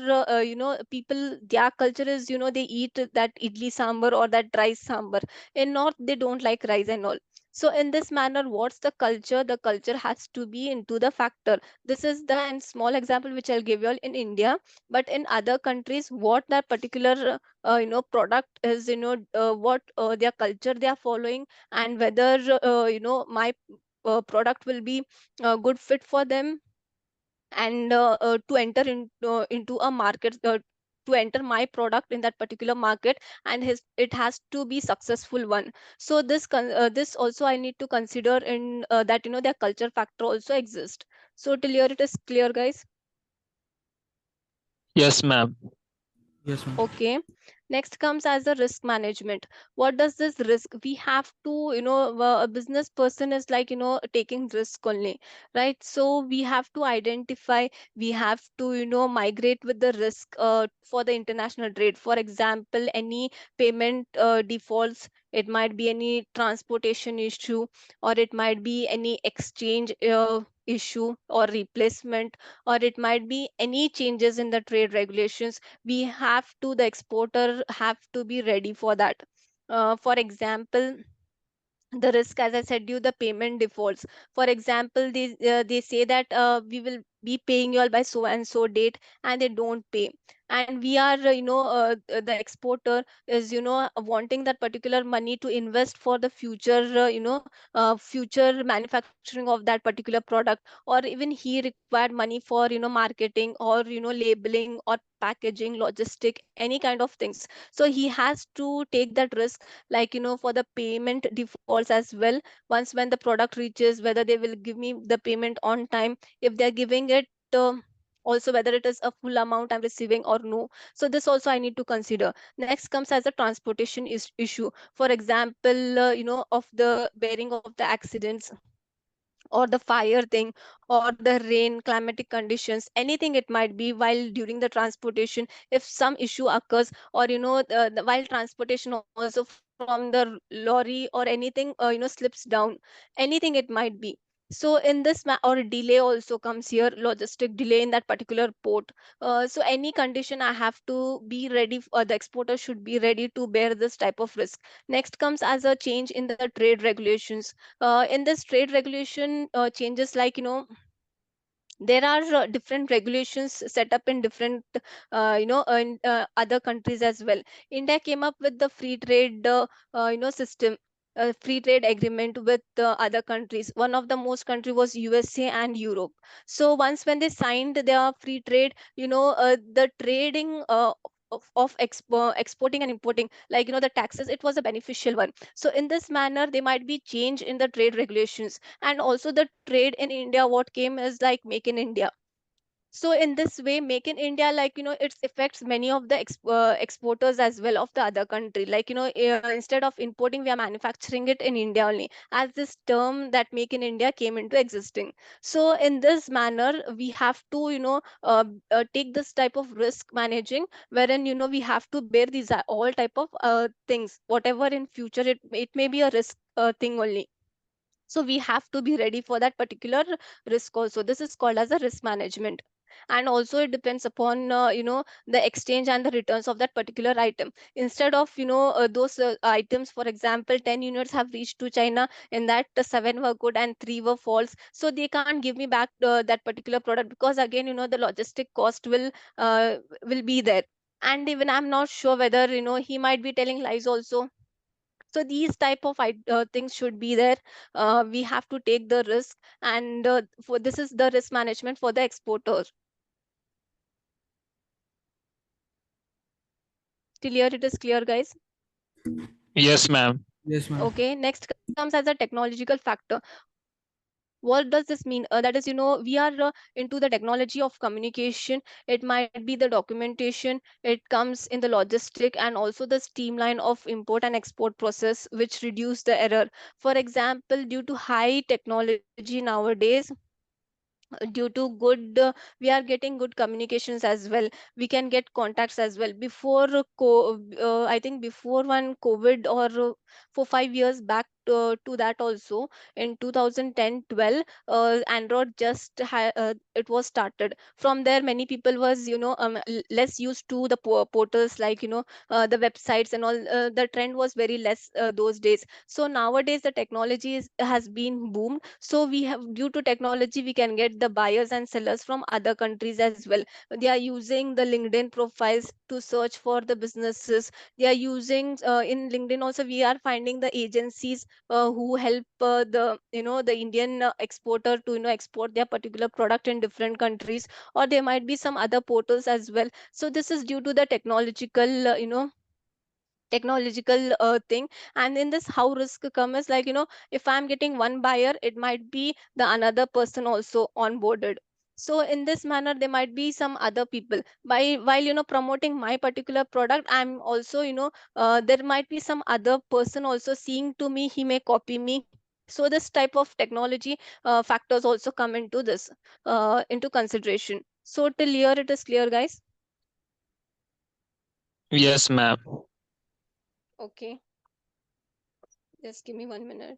Speaker 2: people, their culture is, they eat that idli sambar or that rice sambar. In North they don't like rice and all. So in this manner, what's the culture? The culture has to be into the factor. This is the and small example which I'll give you all in India. But in other countries, what that particular product is, what their culture they are following, and whether my product will be good fit for them, and to enter into a market, to enter my product in that particular market, and it has to be successful one. So this also I need to consider in that, their culture factor also exists. So till here it is clear, guys?
Speaker 1: Yes, ma'am.
Speaker 4: Yes, ma'am.
Speaker 2: Okay. Next comes as the risk management. What does this risk? We have to, a business person is like, taking risk only, right? So we have to identify, we have to, migrate with the risk for the international trade. For example, any payment defaults, it might be any transportation issue, or it might be any exchange issue or replacement, or it might be any changes in the trade regulations. We have to, the exporter have to be ready for that. For example, the risk, as I said you, the payment defaults. For example, they say that we will be paying you all by so and so date, and they don't pay. And we are, the exporter is, wanting that particular money to invest for the future, future manufacturing of that particular product, or even he required money for, marketing, or labeling, or packaging, logistic, any kind of things. So he has to take that risk, like, for the payment defaults as well. Once when the product reaches, whether they will give me the payment on time, if they're giving it, also whether it is a full amount I'm receiving or no. So this also I need to consider. Next comes as a transportation issue. For example, of the bearing of the accidents, or the fire thing, or the rain, climatic conditions, anything it might be, while during the transportation, if some issue occurs, or while transportation also, from the lorry or anything, slips down, anything it might be. So in this or delay also comes here, logistic delay in that particular port. So any condition I have to be ready, the exporter should be ready to bear this type of risk. Next comes as a change in the trade regulations. In this trade regulation changes, like, there are different regulations set up in different, in other countries as well. India came up with the free trade, system, free trade agreement with other countries. One of the most country was USA and Europe. So once when they signed their free trade, the trading exporting and importing, like, the taxes, it was a beneficial one. So in this manner there might be change in the trade regulations. And also the trade in India, what came is like make in India. So in this way, make in India, like, it affects many of the exporters as well of the other country. Like, instead of importing, we are manufacturing it in India only, as this term that make in India came into existing. So in this manner, we have to, take this type of risk managing, wherein, we have to bear these all type of things, whatever in future it may be a risk thing only. So we have to be ready for that particular risk also. This is called as a risk management. And also it depends upon the exchange and the returns of that particular item. Instead of those items, for example, 10 units have reached to China, in that 7 were good and 3 were false, so they can't give me back that particular product, because again the logistic cost will be there. And even I'm not sure whether he might be telling lies also. So these type of things should be there. We have to take the risk, and for this is the risk management for the exporter. Till here it is clear, guys?
Speaker 1: Yes, ma'am.
Speaker 4: Yes, ma'am.
Speaker 2: Okay, next comes as a technological factor. What does this mean? That is, we are into the technology of communication. It might be the documentation, it comes in the logistic, and also the streamline of import and export process, which reduce the error. For example, due to high technology nowadays, due to good we are getting good communications as well. We can get contacts as well. Before I think before one COVID, or for 5 years back, to that also, in 2010-12, Android just it was started. From there many people was less used to the portals, like the websites and all. The trend was very less those days. So nowadays the technology has been boomed, so we have, due to technology, we can get the buyers and sellers from other countries as well. They are using the LinkedIn profiles to search for the businesses. They are using in LinkedIn also, we are finding the agencies who help the Indian exporter to export their particular product in different countries. Or there might be some other portals as well. So this is due to the technological thing. And in this, how risk come is, like if I'm getting one buyer, it might be the another person also onboarded. So in this manner, there might be some other people, by while promoting my particular product, I'm also there might be some other person also seeing to me, he may copy me. So this type of technology factors also come into this into consideration. So till here it is clear, guys?
Speaker 1: Yes, ma'am.
Speaker 2: Okay, just give me 1 minute.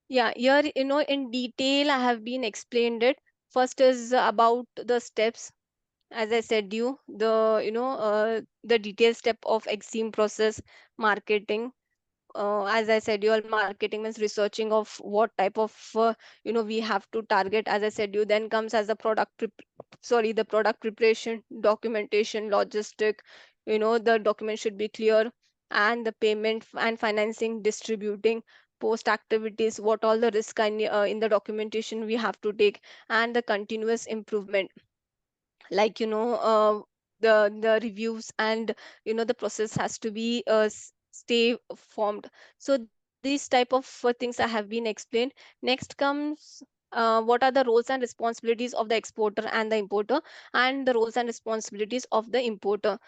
Speaker 2: Yeah, here, in detail, I have been explained it. First is about the steps. As I said you, the detailed step of exim process, marketing. As I said, your marketing means researching of what type of we have to target. As I said, you then comes as a the product preparation, documentation, logistic. The document should be clear, and the payment and financing, distributing, post activities, what all the risk in the documentation we have to take, and the continuous improvement, like the reviews, and the process has to be stay formed. So these type of things I have been explained. Next comes what are the roles and responsibilities of the exporter and the importer, and the roles and responsibilities of the importer.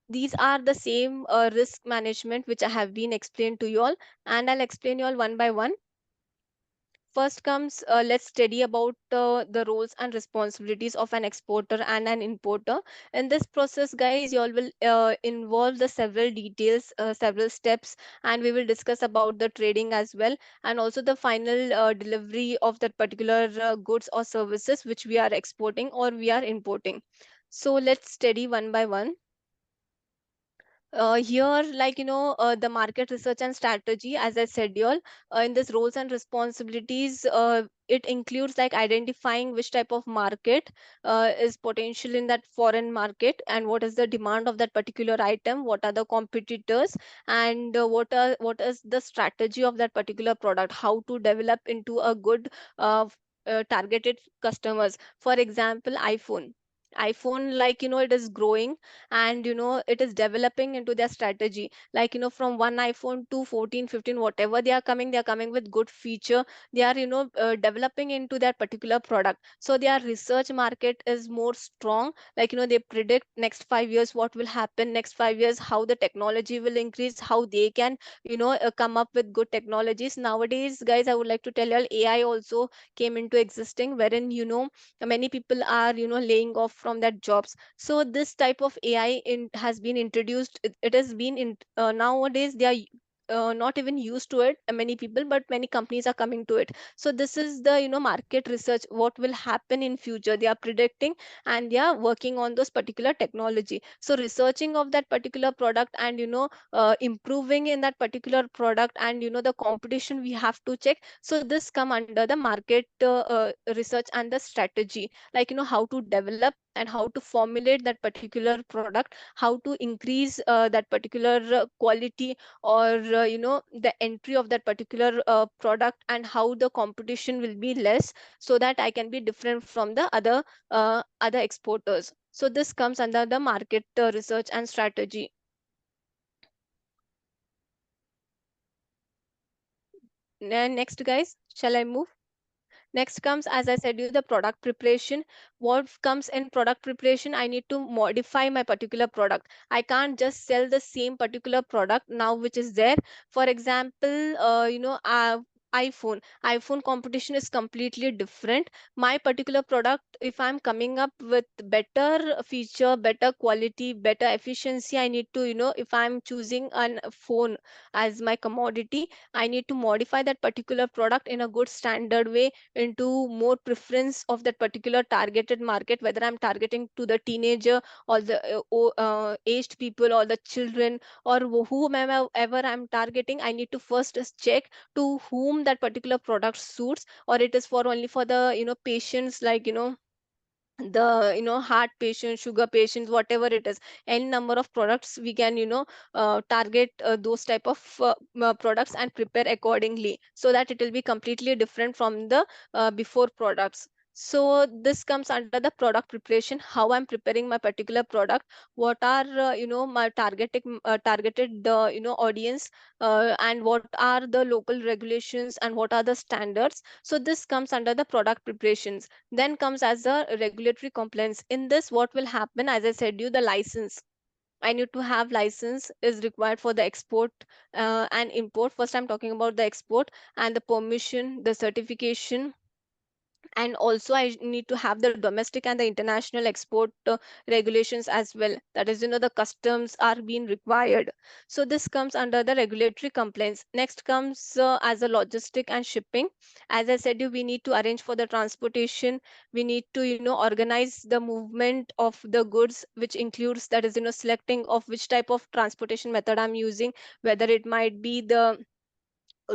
Speaker 2: These are the same risk management which I have been explained to you all, and I'll explain you all one by one. First comes, let's study about the roles and responsibilities of an exporter and an importer. In this process, guys, you all will involve the several details, several steps, and we will discuss about the trading as well, and also the final delivery of that particular goods or services which we are exporting or we are importing. So let's study one by one. Here, like the market research and strategy, as I said, y'all, in this roles and responsibilities, it includes like identifying which type of market is potential in that foreign market, and what is the demand of that particular item, what are the competitors, and what is the strategy of that particular product, how to develop into a good targeted customers. For example, iPhone, like it is growing, and it is developing into their strategy, like from one iPhone to 14, 15, whatever they are coming with good feature. They are developing into that particular product, so their research market is more strong. Like they predict next 5 years what will happen, next 5 years how the technology will increase, how they can come up with good technologies. Nowadays, guys, I would like to tell you all, AI also came into existing, wherein many people are laying off from that jobs. So this type of AI has been introduced. It has been in nowadays they are not even used to it, many people, but many companies are coming to it. So this is the market research, what will happen in future they are predicting, and they are working on those particular technology. So researching of that particular product, and improving in that particular product, and the competition we have to check. So this come under the market research and the strategy, like how to develop and how to formulate that particular product, how to increase that particular quality, or the entry of that particular product, and how the competition will be less, so that I can be different from the other exporters. So this comes under the market research and strategy. Next, guys, shall I move? Next comes, as I said you, the product preparation. What comes in product preparation? I need to modify my particular product. I can't just sell the same particular product now which is there. For example, iPhone competition is completely different. My particular product, if I'm coming up with better feature, better quality, better efficiency, I need to, if I'm choosing an phone as my commodity, I need to modify that particular product in a good standard way, into more preference of that particular targeted market, whether I'm targeting to the teenager, or the aged people, or the children, or whomever I'm targeting. I need to first just check to whom that particular product suits, or it is for only for the patients, like the heart patients, sugar patients, whatever it is. Any number of products we can target those type of products, and prepare accordingly, so that it will be completely different from the before products. So this comes under the product preparation, how I'm preparing my particular product, what are my targeted audience, and what are the local regulations, and what are the standards. So this comes under the product preparations. Then comes as a regulatory compliance. In this, what will happen, as I said you, the license, I need to have license is required for the export and import. First I'm talking about the export, and the permission, the certification, and also I need to have the domestic and the international export regulations as well. That is, the customs are being required. So this comes under the regulatory complaints. Next comes as a logistic and shipping. As I said you, we need to arrange for the transportation. We need to organize the movement of the goods, which includes, that is, selecting of which type of transportation method I'm using, whether it might be the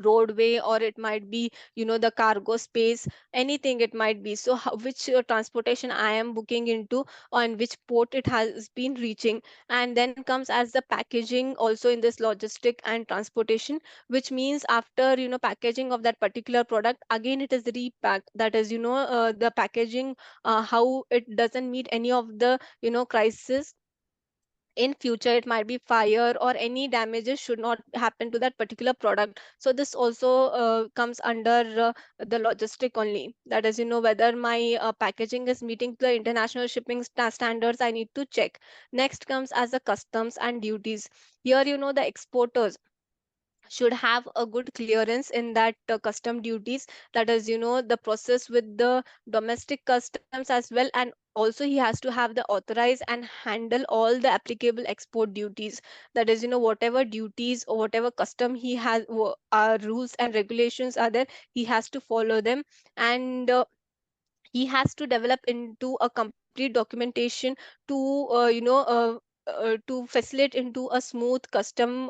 Speaker 2: roadway, or it might be the cargo space, anything it might be. So which transportation I am booking into, on which port it has been reaching. And then comes as the packaging also in this logistic and transportation, which means after packaging of that particular product, again it is repacked. That is, the packaging, how it doesn't meet any of the crisis in future. It might be fire, or any damages should not happen to that particular product. So this also comes under the logistic only. That is, whether my packaging is meeting the international shipping standards, I need to check. Next comes as the customs and duties. Here, the exporters should have a good clearance in that custom duties. That is, the process with the domestic customs as well, and also he has to have the authorize and handle all the applicable export duties. That is, whatever duties or whatever custom he has, rules and regulations are there, he has to follow them. And he has to develop into a complete documentation to to facilitate into a smooth custom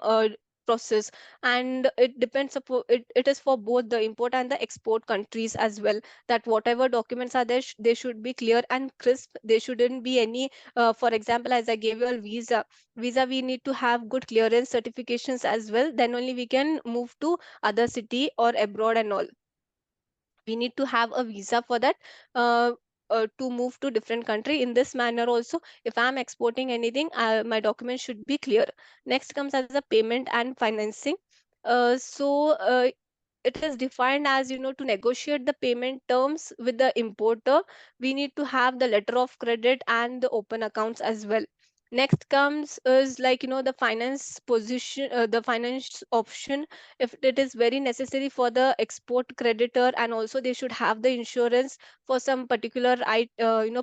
Speaker 2: process. And it depends upon it is for both the import and the export countries as well, that whatever documents are there, they should be clear and crisp. There shouldn't be any for example, as I gave you a visa, we need to have good clearance certifications as well, then only we can move to other city or abroad and all. We need to have a visa for that, uh, to move to different country. In this manner also, if I'm exporting anything, my documents should be clear. Next comes as a payment and financing. So it is defined as, to negotiate the payment terms with the importer, we need to have the letter of credit and the open accounts as well. Next comes is, like, the finance position, the finance option, if it is very necessary for the export creditor, and also they should have the insurance for some particular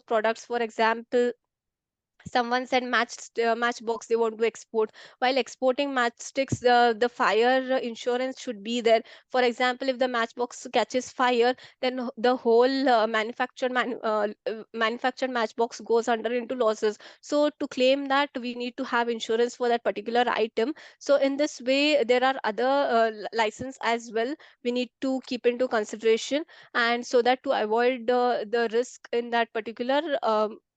Speaker 2: products. For example, someone said matchbox they want to export. While exporting matchsticks, the fire insurance should be there. For example, if the matchbox catches fire, then the whole manufactured matchbox goes under into losses. So to claim that, we need to have insurance for that particular item. So in this way, there are other license as well we need to keep into consideration, and so that to avoid the risk in that particular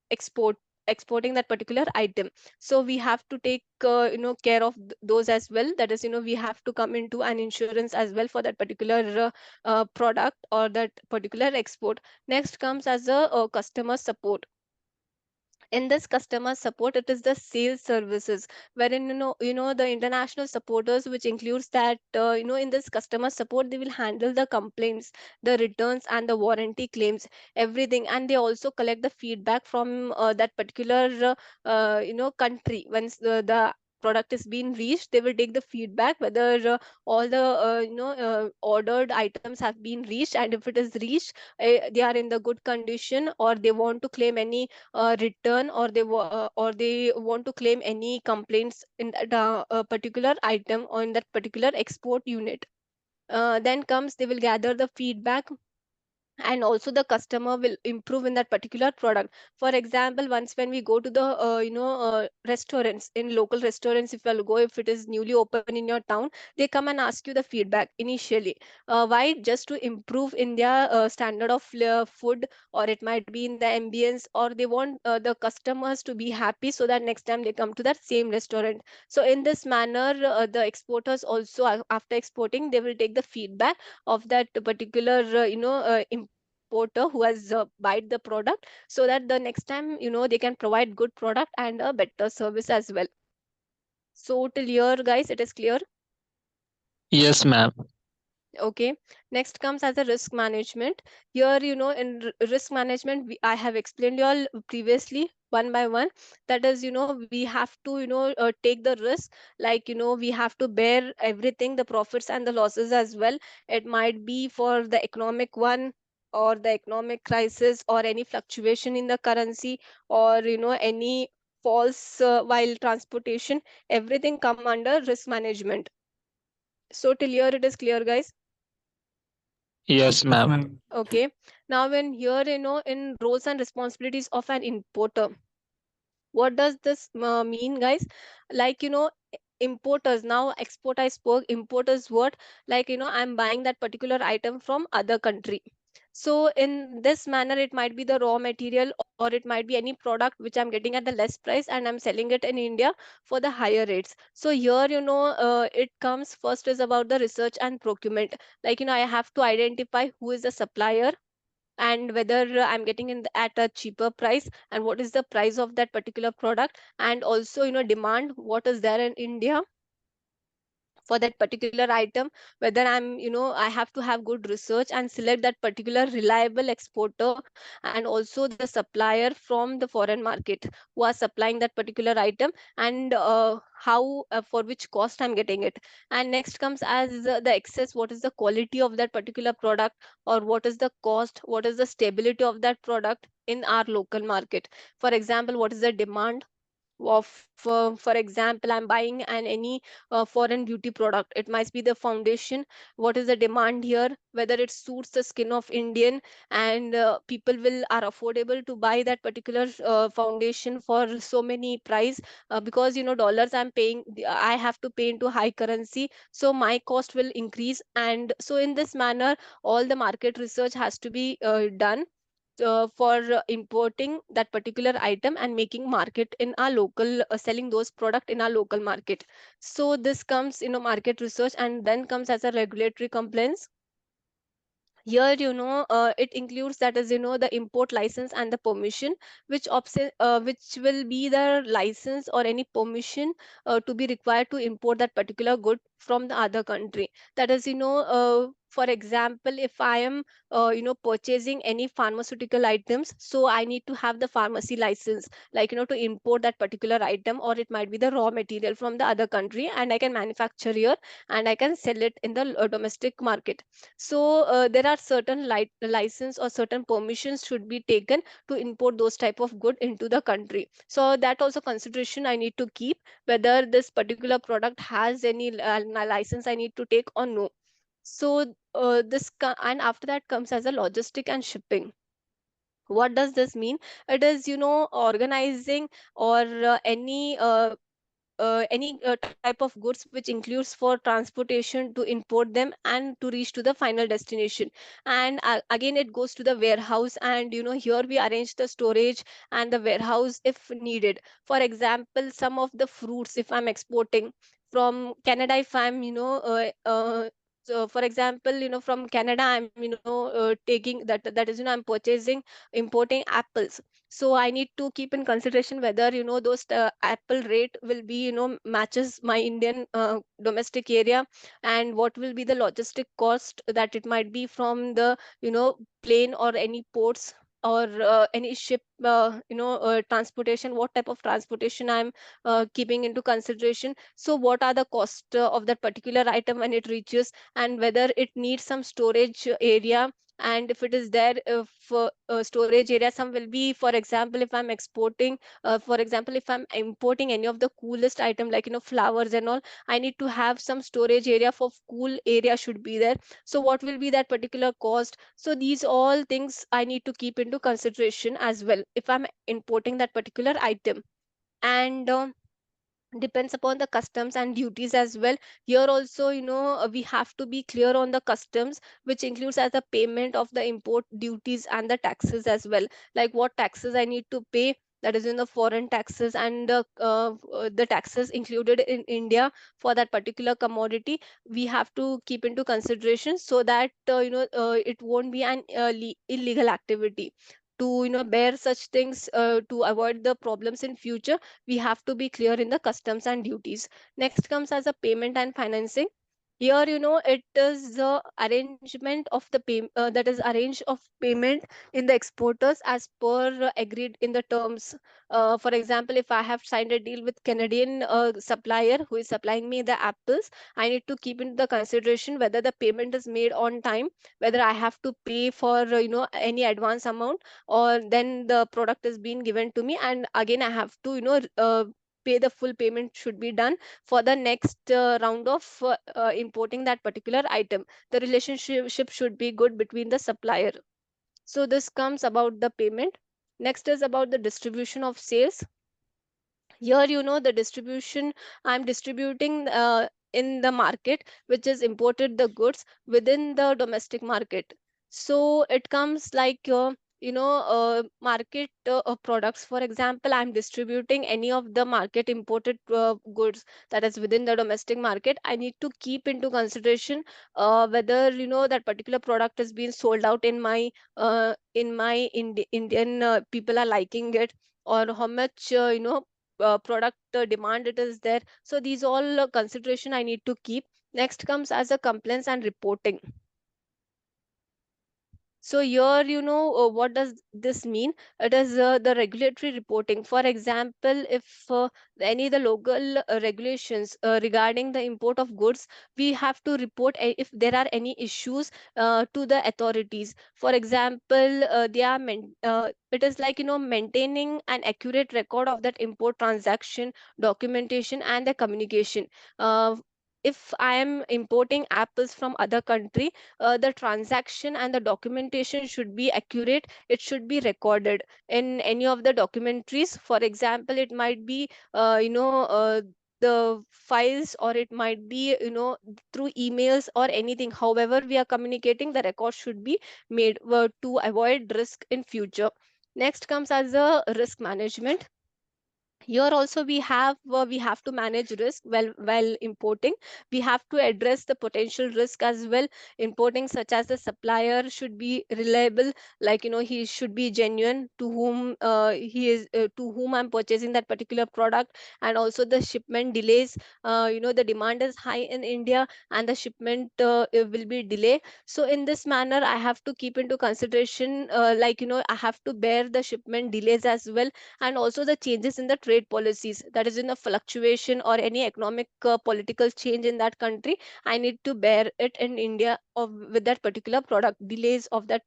Speaker 2: exporting that particular item. So we have to take care of those as well. That is, we have to come into an insurance as well for that particular product or that particular export. Next comes as a customer support. In this customer support, it is the sales services, wherein the international supporters, which includes that in this customer support, they will handle the complaints, the returns, and the warranty claims, everything. And they also collect the feedback from that particular country. Once the product is being reached, they will take the feedback whether all the ordered items have been reached, and if it is reached, they are in the good condition, or they want to claim any return, or or they want to claim any complaints in that particular item or in that particular export unit. Then comes, they will gather the feedback, and also the customer will improve in that particular product. For example, once when we go to the restaurants, in local restaurants, if you'll go, if it is newly open in your town, they come and ask you the feedback initially. Why? Just to improve in their standard of food, or it might be in the ambience, or they want the customers to be happy, so that next time they come to that same restaurant. So in this manner, the exporters also, after exporting, they will take the feedback of that particular importer who has bought the product, so that the next time they can provide good product and a better service as well. So till here, guys, it is clear.
Speaker 1: Yes, ma'am.
Speaker 2: Okay. Next comes as a risk management. Here, in risk management, I have explained you all previously one by one. That is, we have to, take the risk. Like, we have to bear everything, the profits and the losses as well. It might be for the economic one, or the economic crisis, or any fluctuation in the currency, or, any false while transportation. Everything come under risk management. So till here, it is clear, guys.
Speaker 1: Yes,
Speaker 4: Yes,
Speaker 1: ma'am.
Speaker 4: ma'am.
Speaker 2: Okay. Now, when here, in roles and responsibilities of an importer, what does this mean, guys? Like, importers, now export I spoke, importers what? Like, I'm buying that particular item from other country. So in this manner, it might be the raw material, or it might be any product which I'm getting at the less price, and I'm selling it in India for the higher rates. So here, it comes first is about the research and procurement. Like, I have to identify who is the supplier, and whether I'm getting at a cheaper price, and what is the price of that particular product, and also demand, what is there in India for that particular item. Whether I have to have good research and select that particular reliable exporter, and also the supplier from the foreign market who are supplying that particular item, and how for which cost I'm getting it. And next comes as the excess, what is the quality of that particular product, or what is the cost, what is the stability of that product in our local market. For example, what is the demand of for example, I'm buying any foreign beauty product. It might be the foundation. What is the demand here, whether it suits the skin of Indian, and people will are affordable to buy that particular foundation for so many price, because dollars I'm paying, I have to pay into high currency, so my cost will increase. And so in this manner, all the market research has to be done for importing that particular item and making market in our local, selling those product in our local market. So this comes market research, and then comes as a regulatory compliance. Here, it includes, that is, the import license and the permission, which will be the license or any permission to be required to import that particular good from the other country. That is, for example, if I am purchasing any pharmaceutical items, so I need to have the pharmacy license, like to import that particular item, or it might be the raw material from the other country, and I can manufacture here and I can sell it in the domestic market. So there are certain license or certain permissions should be taken to import those type of good into the country. So that also consideration I need to keep, whether this particular product has any license I need to take or no. So and after that comes as a logistic and shipping. What does this mean? It is organizing or any type of goods which includes for transportation to import them and to reach to the final destination. And again it goes to the warehouse, and here we arrange the storage and the warehouse if needed. For example, some of the fruits, if I'm exporting from Canada, if I'm so for example, from Canada, I'm taking that is I'm purchasing, importing apples. So I need to keep in consideration whether those apple rate will be matches my Indian domestic area, and what will be the logistic cost that it might be from the plane or any ports, or any ship transportation, what type of transportation I'm keeping into consideration. So what are the cost of that particular item when it reaches, and whether it needs some storage area. And if it is there, if storage area, some will be, for example, if I'm exporting, for example, if I'm importing any of the coolest item, like flowers and all, I need to have some storage area for cool area should be there. So what will be that particular cost? So these all things I need to keep into consideration as well if I'm importing that particular item. And depends upon the customs and duties as well. Here also, we have to be clear on the customs, which includes as a payment of the import duties and the taxes as well, like what taxes I need to pay, that is in the foreign taxes, and the taxes included in India for that particular commodity, we have to keep into consideration, so that it won't be an illegal activity. To bear such things, to avoid the problems in future, we have to be clear in the customs and duties. Next comes as a payment and financing. Here, it is the arrangement of the that is arrange of payment in the exporters as per agreed in the terms. For example, if I have signed a deal with Canadian supplier who is supplying me the apples, I need to keep into the consideration whether the payment is made on time, whether I have to pay for any advance amount, or then the product is being given to me, and again I have to pay the full payment should be done for the next round of importing that particular item. The relationship should be good between the supplier. So this comes about the payment. Next is about the distribution of sales. Here, the distribution, I'm distributing in the market which is imported the goods within the domestic market. So it comes like market of products. For example, I'm distributing any of the market imported goods that is within the domestic market. I need to keep into consideration whether that particular product is being sold out in my Indian people are liking it, or how much product demand it is there. So these all consideration I need to keep. Next comes as a complaints and reporting. So here, what does this mean? It is the regulatory reporting. For example, if any the local regulations regarding the import of goods, we have to report if there are any issues to the authorities. For example, it is like maintaining an accurate record of that import transaction, documentation, and the communication. Uh, if I am importing apples from other country, the transaction and the documentation should be accurate. It should be recorded in any of the documentaries. For example, it might be the files, or it might be through emails or anything. However we are communicating, the record should be made to avoid risk in future. Next comes as a risk management. Here also we have to manage risk while importing. We have to address the potential risk as well. Importing, such as the supplier should be reliable, like he should be genuine, to whom he is to whom I'm purchasing that particular product. And also the shipment delays, the demand is high in India, and the shipment it will be delay. So in this manner I have to keep into consideration, I have to bear the shipment delays as well. And also the changes in the trade policies, that is in a fluctuation or any economic political change in that country, I need to bear it in India of with that particular product, delays of that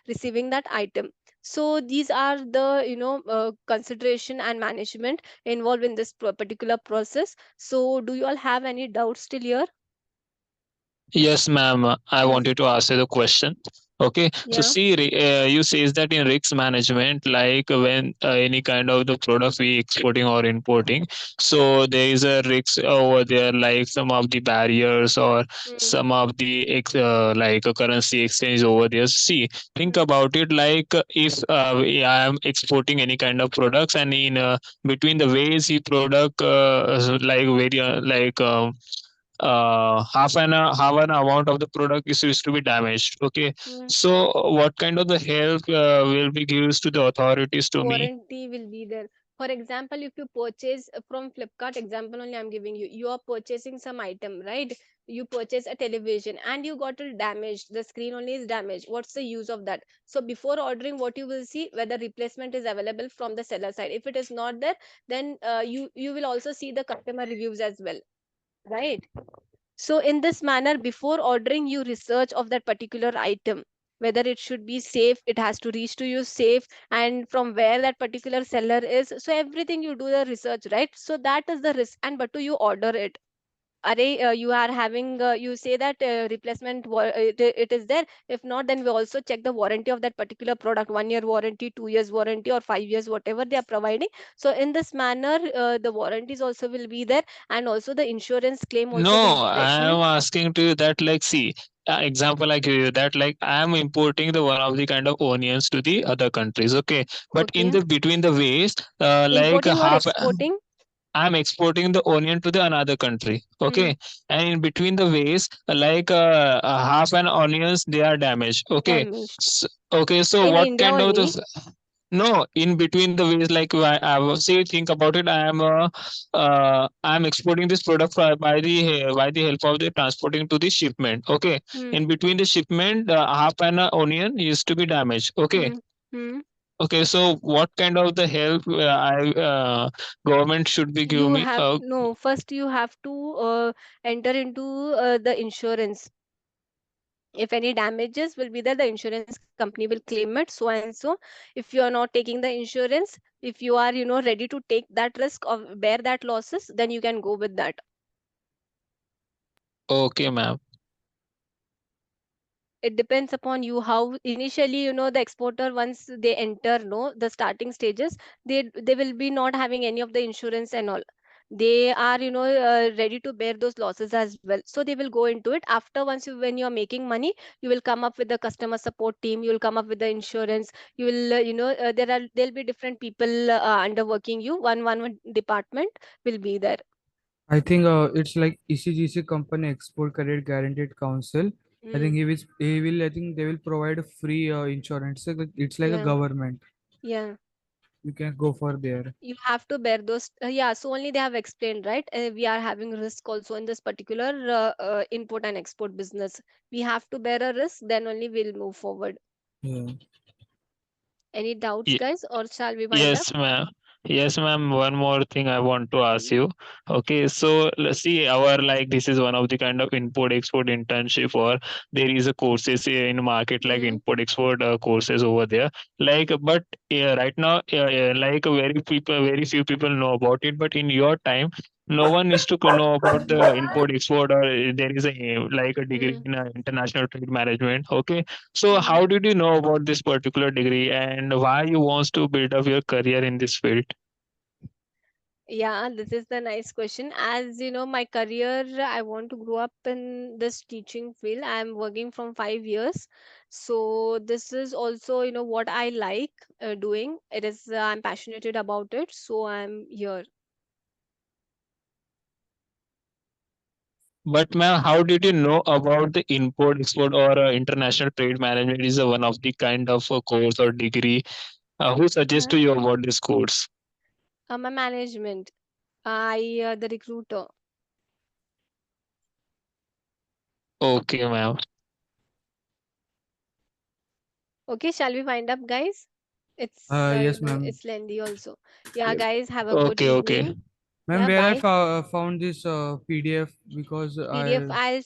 Speaker 2: receiving that item. So these are the consideration and management involved in this particular process. So do you all have any doubts still here?
Speaker 1: Yes, ma'am. I
Speaker 2: Mm,
Speaker 1: wanted to ask you the question. Okay, so
Speaker 2: yeah.
Speaker 1: see, you says that in risk management, like when any kind of the product we exporting or importing, so there is a risk over there, like some of the barriers or
Speaker 2: Mm,
Speaker 1: some of the like a currency exchange over there. See, think
Speaker 2: mm,
Speaker 1: about it, like if I am exporting any kind of products, and in between the ways he product like very half an amount of the product is used to be damaged. Okay,
Speaker 2: mm.
Speaker 1: so what kind of the help will be given to the authorities to me?
Speaker 2: Warranty will be there. For example, if you purchase from Flipkart, example only I'm giving you, you are purchasing some item, right? You purchase a television and you got it damaged, the screen only is damaged. What's the use of that? So before ordering, what you will see, whether replacement is available from the seller side. If it is not there, then you will also see the customer reviews as well, right? So in this manner, before ordering, you research of that particular item, whether it should be safe, it has to reach to you safe, and from where that particular seller is. So everything you do the research, right? So that is the risk. And but to you order it, you are having you say that replacement it is there. If not, then we also check the warranty of that particular product, 1 year warranty, 2 years warranty, or 5 years, whatever they are providing. So in this manner, the warranties also will be there, and also the insurance claim
Speaker 1: No,
Speaker 2: also will be there.
Speaker 1: I am asking to you that, like, see, example I give you that, like, I am importing the one of the kind of onions to the other countries. Okay, but in
Speaker 2: Okay.
Speaker 1: the between the ways, like
Speaker 2: Importing or
Speaker 1: half
Speaker 2: exporting?
Speaker 1: I'm exporting the onion to the another country.
Speaker 2: Hmm.
Speaker 1: Okay, and in between the ways, like half an onions they are damaged. Okay,
Speaker 2: Damaged.
Speaker 1: okay. So
Speaker 2: In
Speaker 1: what
Speaker 2: India
Speaker 1: kind of the
Speaker 2: only?
Speaker 1: no, in between the ways, like I will say, think about it. I am exporting this product by the help of the transporting to the shipment. Okay,
Speaker 2: Hmm.
Speaker 1: in between the shipment, half an onion used to be damaged. Okay,
Speaker 2: Hmm. Hmm.
Speaker 1: okay. So what kind of the help I government should be give
Speaker 2: You
Speaker 1: me?
Speaker 2: have no, first you have to enter into the insurance. If any damages will be there, the insurance company will claim it, so and so. If you are not taking the insurance, if you are ready to take that risk of bear that losses, then you can go with that.
Speaker 1: Okay, ma'am.
Speaker 2: It depends upon you how initially, the exporter, once they enter, no, the starting stages, they will be not having any of the insurance and all. They are ready to bear those losses as well, so they will go into it. After, once you when you are making money, you will come up with the customer support team, you will come up with the insurance. You will there'll be different people under working you. One department will be there.
Speaker 4: I think it's like ECGC Company Export Credit Guaranteed Council. I
Speaker 2: Mm,
Speaker 4: think he will I think they will provide a free insurance. So like, it's like a
Speaker 2: yeah,
Speaker 4: government.
Speaker 2: yeah.
Speaker 4: You can go for there.
Speaker 2: You have to bear those, yeah. So only they have explained, right? We are having risk also in this particular import and export business. We have to bear a risk, then only we'll move forward.
Speaker 4: Yeah.
Speaker 2: Any doubts, guys, or shall we wind up?
Speaker 1: Yes, ma'am. Yes, ma'am. One more thing I want to ask
Speaker 2: Mm,
Speaker 1: you. Okay, so let's see, our like this is one of the kind of import export internship, or there is a courses in market like
Speaker 2: mm,
Speaker 1: import export courses over there. Like, but right now, like very few people know about it. But in your time, no one is to know about the import export, or there is a like a degree
Speaker 2: mm,
Speaker 1: in international trade management. Okay, so
Speaker 2: mm.
Speaker 1: how did you know about this particular degree, and why you wants to build up your career in this field?
Speaker 2: Yeah, this is the nice question. As you know, my career, I want to grow up in this teaching field. I'm working from 5 years. So this is also, what I like doing. It is, I'm passionate about it. So I'm here.
Speaker 1: But ma'am, how did you know about the import, export, or international trade management is one of the kind of course or degree? Who suggests
Speaker 2: Uh,
Speaker 1: to you about this course?
Speaker 2: my management, the recruiter.
Speaker 1: Okay, ma'am.
Speaker 2: Okay, shall we wind up, guys? It's,
Speaker 4: Yes, ma'am.
Speaker 2: it's lengthy also. Yeah, guys, have a good
Speaker 1: Okay, okay.
Speaker 2: evening.
Speaker 4: Ma'am,
Speaker 2: Yeah,
Speaker 4: where I
Speaker 2: bye.
Speaker 4: found this PDF because
Speaker 2: PDF,
Speaker 4: I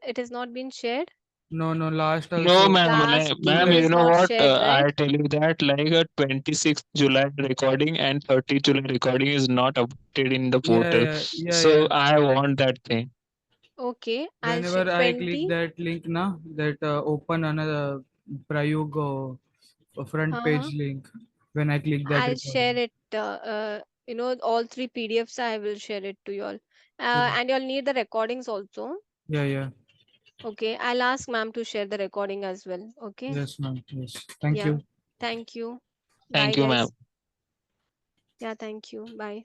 Speaker 2: it has not been shared.
Speaker 4: no last
Speaker 1: No,
Speaker 4: also
Speaker 1: ma'am.
Speaker 2: Last
Speaker 1: Ma'am,
Speaker 2: email
Speaker 1: you
Speaker 2: is
Speaker 1: know
Speaker 2: not
Speaker 1: what?
Speaker 2: shared, right?
Speaker 1: I tell you that like a 26th July recording and 30th July recording is not updated in the portal. So
Speaker 4: yeah.
Speaker 1: I want that thing.
Speaker 2: Okay, I'll share
Speaker 4: Whenever I click
Speaker 2: 20.
Speaker 4: that link, na that open another Prayug front
Speaker 2: Uh-huh.
Speaker 4: page link. When I click that
Speaker 2: I'll share
Speaker 4: recording,
Speaker 2: it. All three PDFs. I will share it to you all.
Speaker 4: yeah,
Speaker 2: And you'll need the recordings also.
Speaker 4: yeah.
Speaker 2: Okay, I'll ask ma'am to share the recording as well. Okay.
Speaker 4: Yes, ma'am. Yes. Thank
Speaker 2: Yeah.
Speaker 4: you.
Speaker 2: Thank you. Bye,
Speaker 1: Thank you, ma'am.
Speaker 2: guys. Yeah. Thank you. Bye.